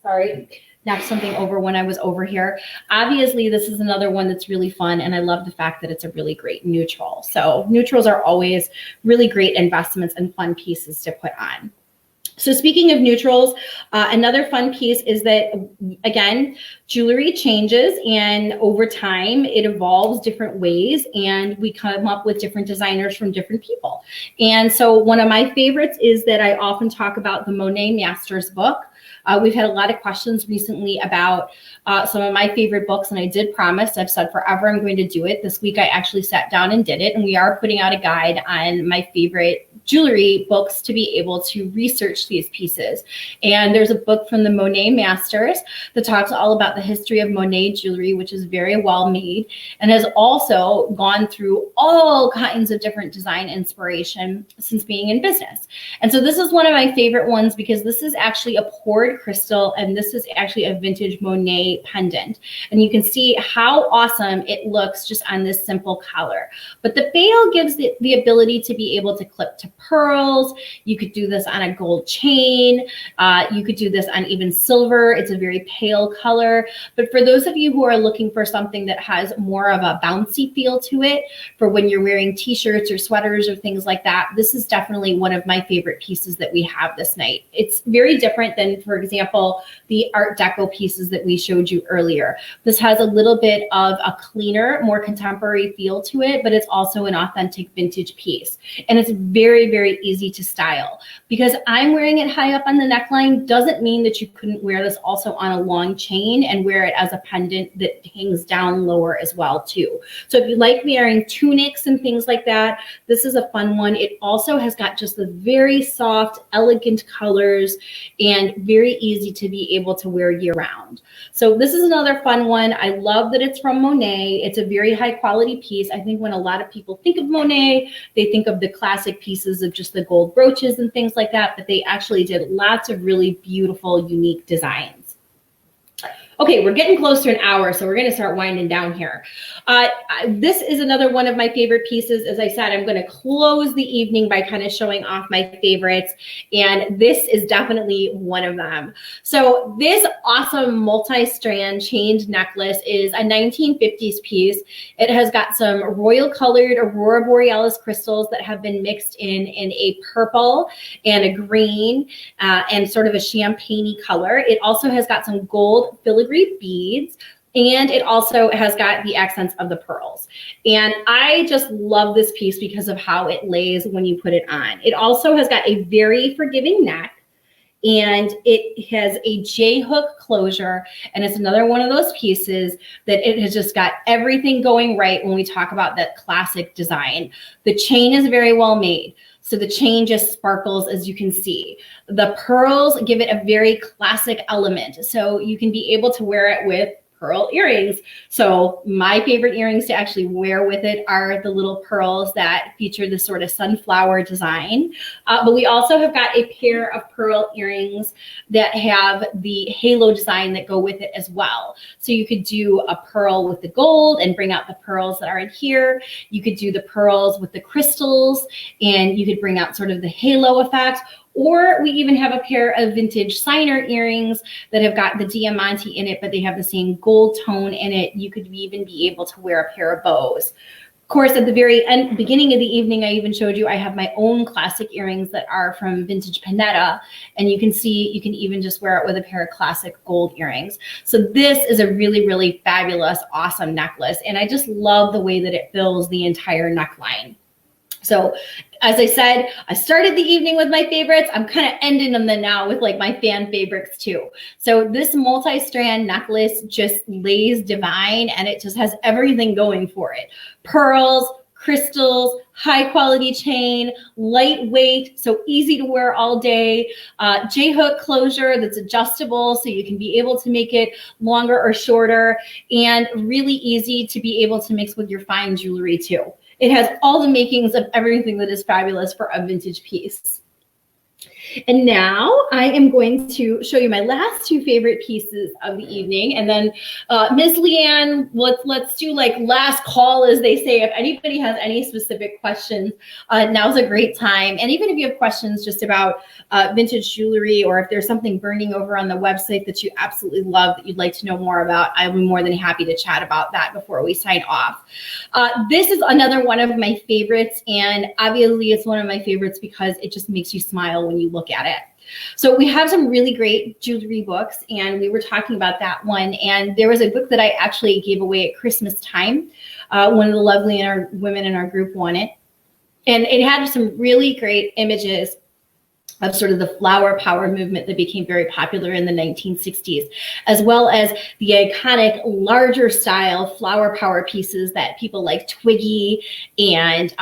sorry, knocked something over when I was over here. Obviously, this is another one that's really fun, and I love the fact that it's a really great neutral. So neutrals are always really great investments and fun pieces to put on. So speaking of neutrals, another fun piece is that, again, jewelry changes, and over time it evolves different ways, and we come up with different designers from different people. And so one of my favorites is that I often talk about the Monet Masters book. We've had a lot of questions recently about some of my favorite books, and I did promise, I've said forever I'm going to do it. This week I actually sat down and did it, and we are putting out a guide on my favorite jewelry books to be able to research these pieces. And there's a book from the Monet Masters that talks all about the history of Monet jewelry, which is very well made and has also gone through all kinds of different design inspiration since being in business. And so this is one of my favorite ones because this is actually a poured crystal, and this is actually a vintage Monet pendant. And you can see how awesome it looks just on this simple collar. But the veil gives the ability to be able to clip to pearls. You could do this on a gold chain. You could do this on even silver. It's a very pale color. But for those of you who are looking for something that has more of a bouncy feel to it, for when you're wearing t-shirts or sweaters or things like that, this is definitely one of my favorite pieces that we have this night. It's very different than, for example, the Art Deco pieces that we showed you earlier. This has a little bit of a cleaner, more contemporary feel to it, but it's also an authentic vintage piece. And it's very, very easy to style. Because I'm wearing it high up on the neckline doesn't mean that you couldn't wear this also on a long chain and wear it as a pendant that hangs down lower as well too. So if you like wearing tunics and things like that, this is a fun one. It also has got just the very soft, elegant colors and very easy to be able to wear year round. So this is another fun one. I love that it's from Monet. It's a very high quality piece. I think when a lot of people think of Monet, they think of the classic pieces pieces of just the gold brooches and things like that, but they actually did lots of really beautiful, unique designs. Okay, we're getting close to an hour, so we're going to start winding down here. This is another one of my favorite pieces. As I said, I'm going to close the evening by kind of showing off my favorites, and this is definitely one of them. So this awesome multi-strand chained necklace is a 1950s piece. It has got some royal colored Aurora Borealis crystals that have been mixed in a purple and a green and sort of a champagne-y color. It also has got some gold filigree beads, and it also has got the accents of the pearls. And I just love this piece because of how it lays when you put it on. It also has got a very forgiving neck, and it has a J-hook closure, and it's another one of those pieces that it has just got everything going right when we talk about that classic design. The chain is very well made. So the chain just sparkles, as you can see. The pearls give it a very classic element. So you can be able to wear it with pearl earrings. So my favorite earrings to actually wear with it are the little pearls that feature this sort of sunflower design. But we also have got a pair of pearl earrings that have the halo design that go with it as well. So you could do a pearl with the gold and bring out the pearls that are in here. You could do the pearls with the crystals, and you could bring out sort of the halo effect. Or we even have a pair of vintage signer earrings that have got the diamante in it, but they have the same gold tone in it. You could even be able to wear a pair of bows. Of course, at the very end, beginning of the evening, I even showed you I have my own classic earrings that are from vintage Panetta. And you can see, you can even just wear it with a pair of classic gold earrings. So this is a really, really fabulous, awesome necklace. And I just love the way that it fills the entire neckline. So as I said, I started the evening with my favorites. I'm kind of ending them then now with like my fan favorites too. So this multi-strand necklace just lays divine, and it just has everything going for it. Pearls, crystals, high quality chain, lightweight, so easy to wear all day, J-hook closure that's adjustable so you can be able to make it longer or shorter, and really easy to be able to mix with your fine jewelry too. It has all the makings of everything that is fabulous for a vintage piece. And now I am going to show you my last two favorite pieces of the evening. And then Ms. Leanne, let's do like last call, as they say. If anybody has any specific questions, now's a great time. And even if you have questions just about vintage jewelry, or if there's something burning over on the website that you absolutely love that you'd like to know more about, I'll be more than happy to chat about that before we sign off. This is another one of my favorites. And obviously it's one of my favorites because it just makes you smile when you look at it. So we have some really great jewelry books, and we were talking about that one. And there was a book that I actually gave away at Christmas time. One of the lovely women in our group won it. And it had some really great images of sort of the flower power movement that became very popular in the 1960s, as well as the iconic larger style flower power pieces that people like Twiggy and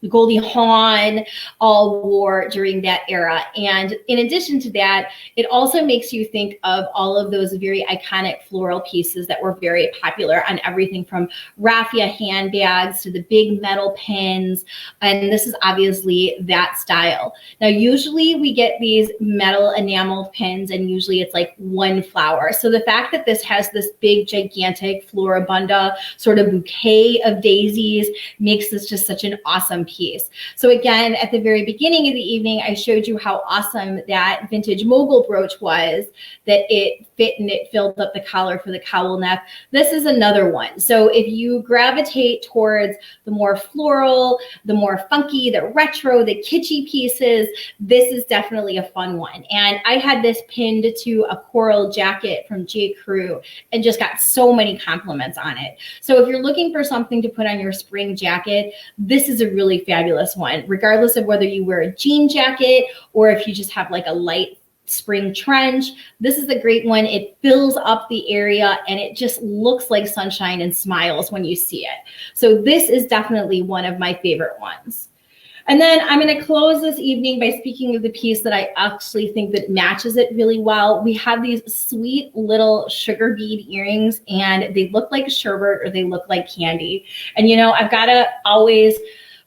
Goldie Hawn all wore during that era. And in addition to that, it also makes you think of all of those very iconic floral pieces that were very popular on everything from raffia handbags to the big metal pins. And this is obviously that style. Now, usually we get these metal enameled pins, and usually it's like one flower. So the fact that this has this big, gigantic floribunda sort of bouquet of daisies makes this just such an awesome piece. So again, at the very beginning of the evening, I showed you how awesome that vintage mogul brooch was, that it fit and it filled up the collar for the cowl neck. This is another one. So if you gravitate towards the more floral, the more funky, the retro, the kitschy pieces, this is definitely a fun one. And I had this pinned to a coral jacket from J. Crew and just got so many compliments on it. So if you're looking for something to put on your spring jacket, this is a really fabulous one, regardless of whether you wear a jean jacket or if you just have like a light spring trench. This is a great one. It fills up the area and it just looks like sunshine and smiles when you see it. So this is definitely one of my favorite ones. And then I'm going to close this evening by speaking of the piece that I actually think that matches it really well. We have these sweet little sugar bead earrings, and they look like sherbet or they look like candy. And you know, I've got to always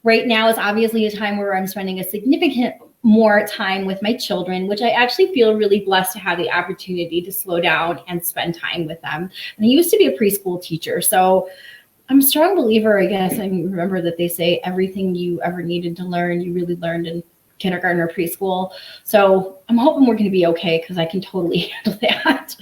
Right now is obviously a time where I'm spending a significant more time with my children, which I actually feel really blessed to have the opportunity to slow down and spend time with them. And I used to be a preschool teacher, so I'm a strong believer, I guess. I remember that they say everything you ever needed to learn, you really learned in kindergarten or preschool. So I'm hoping we're going to be okay because I can totally handle that.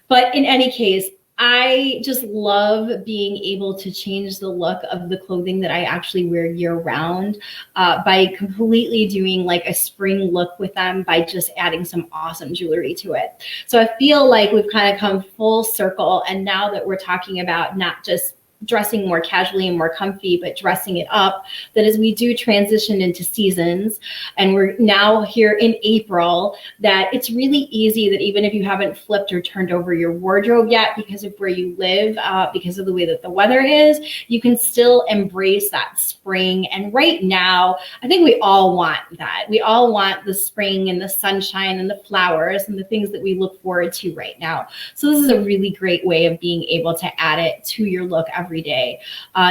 But in any case, I just love being able to change the look of the clothing that I actually wear year round by completely doing like a spring look with them by just adding some awesome jewelry to it. So I feel like we've kind of come full circle. And now that we're talking about not just dressing more casually and more comfy, but dressing it up, that as we do transition into seasons, and we're now here in April, that it's really easy that even if you haven't flipped or turned over your wardrobe yet because of where you live, because of the way that the weather is, you can still embrace that spring. And right now, I think we all want that. We all want the spring and the sunshine and the flowers and the things that we look forward to right now. So this is a really great way of being able to add it to your look every day.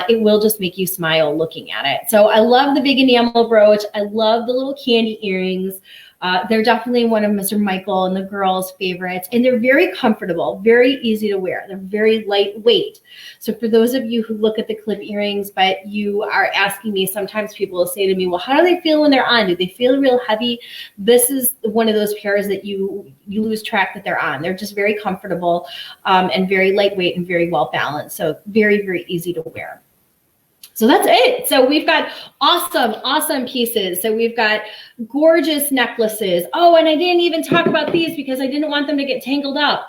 It will just make you smile looking at it. So I love the big enamel brooch. I love the little candy earrings. They're definitely one of Mr. Michael and the girls' favorites, and they're very comfortable, very easy to wear. They're very lightweight. So for those of you who look at the clip earrings, but you are asking me, sometimes people will say to me, well, how do they feel when they're on? Do they feel real heavy? This is one of those pairs that you lose track that they're on. They're just very comfortable and very lightweight and very well balanced. So very, very easy to wear. So that's it. So we've got awesome pieces. So we've got gorgeous necklaces. Oh, and I didn't even talk about these because I didn't want them to get tangled up.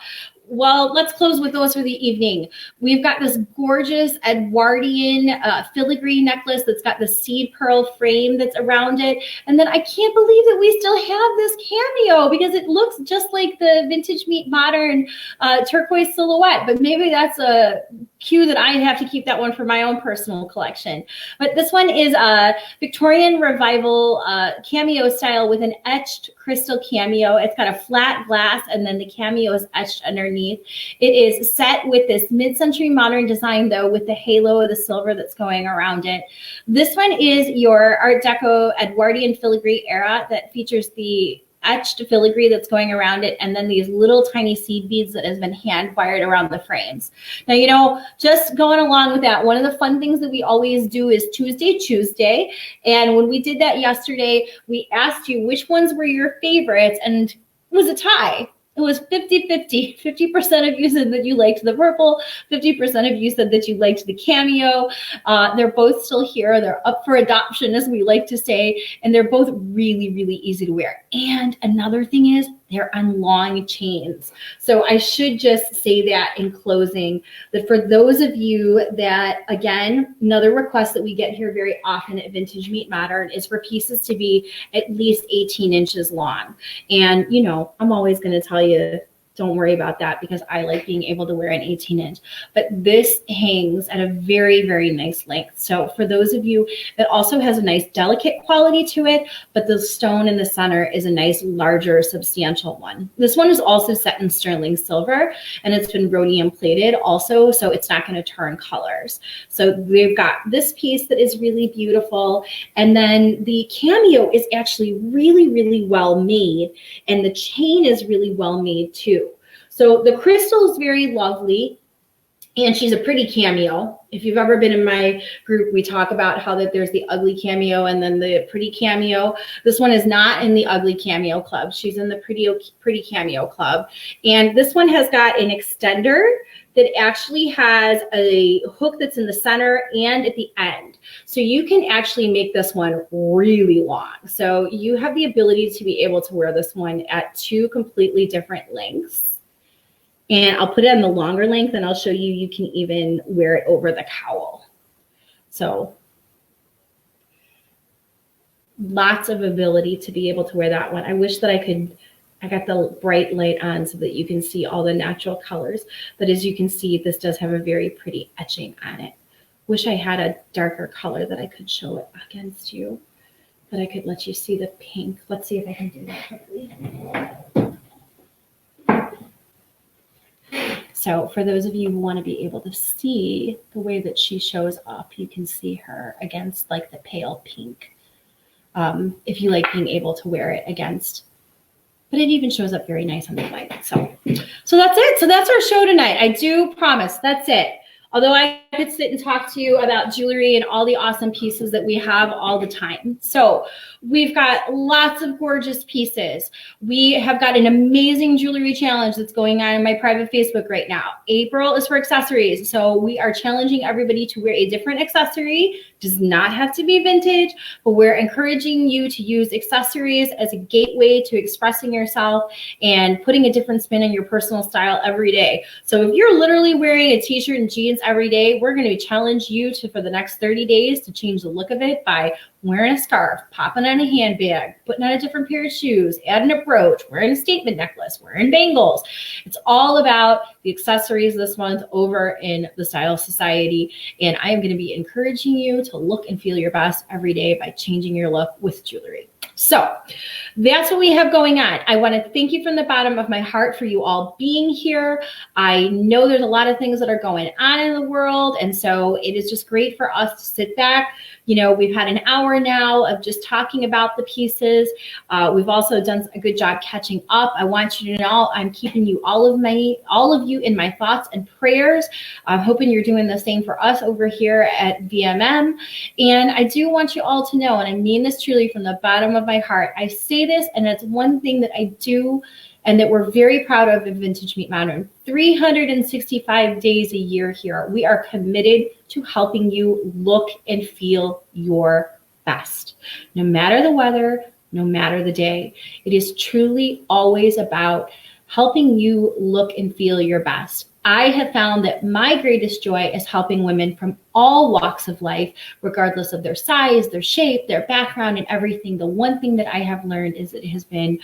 Well, let's close with those for the evening. We've got this gorgeous Edwardian filigree necklace that's got the seed pearl frame that's around it. And then I can't believe that we still have this cameo because it looks just like the Vintage Meet Modern turquoise silhouette. But maybe that's a cue that I have to keep that one for my own personal collection. But this one is a Victorian Revival cameo style with an etched crystal cameo. It's got a flat glass and then the cameo is etched underneath. It is set with this mid-century modern design though, with the halo of the silver that's going around it. This one is your Art Deco Edwardian filigree era that features the etched filigree that's going around it, and then these little tiny seed beads that has been hand wired around the frames. Now, you know, just going along with that, one of the fun things that we always do is Tuesday. And when we did that yesterday, we asked you which ones were your favorites, and it was a tie. It was 50-50. 50% of you said that you liked the purple. 50% of you said that you liked the cameo. They're both still here. They're up for adoption, as we like to say, and they're both really, really easy to wear. And another thing is they're on long chains. So I should just say that in closing, that for those of you that, again, another request that we get here very often at Vintage Meet Modern is for pieces to be at least 18 inches long. And, you know, I'm always going to tell you, don't worry about that because I like being able to wear an 18-inch. But this hangs at a very, very nice length. So for those of you, it also has a nice delicate quality to it, but the stone in the center is a nice, larger, substantial one. This one is also set in sterling silver, and it's been rhodium plated also, so it's not going to turn colors. So we've got this piece that is really beautiful, and then the cameo is actually really, really well made, and the chain is really well made too. So the crystal is very lovely, and she's a pretty cameo. If you've ever been in my group, we talk about how that there's the ugly cameo and then the pretty cameo. This one is not in the ugly cameo club. She's in the pretty cameo club. And this one has got an extender that actually has a hook that's in the center and at the end. So you can actually make this one really long. So you have the ability to be able to wear this one at two completely different lengths. And I'll put it on the longer length, and I'll show you, you can even wear it over the cowl. So lots of ability to be able to wear that one. I wish that I got the bright light on so that you can see all the natural colors. But as you can see, this does have a very pretty etching on it. Wish I had a darker color that I could show it against you, that I could let you see the pink. Let's see if I can do that quickly. So for those of you who want to be able to see the way that she shows up, you can see her against like the pale pink. If you like being able to wear it against, but it even shows up very nice on the white. So that's it. So that's our show tonight. I do promise that's it. Although I could sit and talk to you about jewelry and all the awesome pieces that we have all the time. So we've got lots of gorgeous pieces. We have got an amazing jewelry challenge that's going on in my private Facebook right now. April is for accessories. So we are challenging everybody to wear a different accessory. Does not have to be vintage, but we're encouraging you to use accessories as a gateway to expressing yourself and putting a different spin on your personal style every day. So if you're literally wearing a t-shirt and jeans every day, we're going to challenge you to, for the next 30 days, to change the look of it by wearing a scarf, popping on a handbag, putting on a different pair of shoes, adding a brooch, wearing a statement necklace, wearing bangles. It's all about the accessories this month over in the Style Society. And I am going to be encouraging you to look and feel your best every day by changing your look with jewelry. So that's what we have going on. I want to thank you from the bottom of my heart for you all being here. I know there's a lot of things that are going on in the world. And so it is just great for us to sit back. You know, we've had an hour now of just talking about the pieces. We've also done a good job catching up. I want you to know I'm keeping you all of you in my thoughts and prayers. I'm hoping you're doing the same for us over here at VMM. And I do want you all to know, and I mean this truly from the bottom of my heart, I say this, and it's one thing that I do and that we're very proud of in Vintage Meet Modern. 365 days a year here, we are committed to helping you look and feel your best. No matter the weather, no matter the day, it is truly always about helping you look and feel your best. I have found that my greatest joy is helping women from all walks of life, regardless of their size, their shape, their background, and everything. The one thing that I have learned is that it has been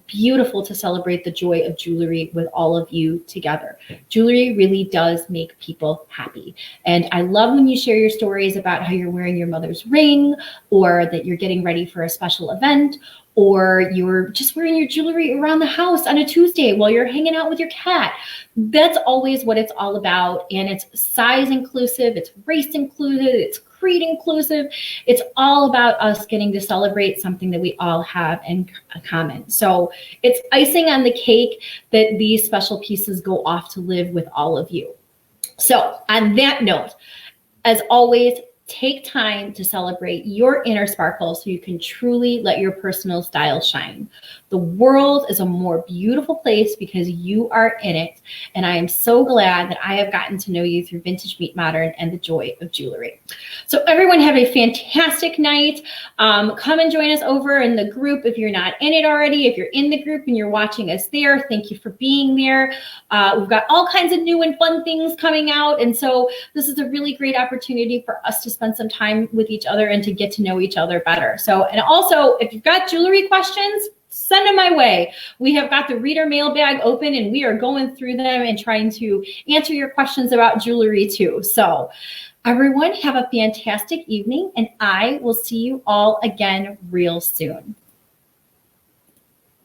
beautiful to celebrate the joy of jewelry with all of you together. Jewelry really does make people happy. And I love when you share your stories about how you're wearing your mother's ring, or that you're getting ready for a special event, or you're just wearing your jewelry around the house on a Tuesday while you're hanging out with your cat. That's always what it's all about. And it's size inclusive, it's race inclusive, it's creed inclusive. It's all about us getting to celebrate something that we all have in common. So it's icing on the cake that these special pieces go off to live with all of you. So on that note, as always, take time to celebrate your inner sparkle so you can truly let your personal style shine. The world is a more beautiful place because you are in it. And I am so glad that I have gotten to know you through Vintage Meet Modern and the joy of jewelry. So everyone have a fantastic night. Come and join us over in the group if you're not in it already. If you're in the group and you're watching us there, thank you for being there. We've got all kinds of new and fun things coming out. And so this is a really great opportunity for us to spend some time with each other and to get to know each other better. So, and also if you've got jewelry questions, send them my way. We have got the reader mailbag open and we are going through them and trying to answer your questions about jewelry too. So everyone have a fantastic evening and I will see you all again real soon.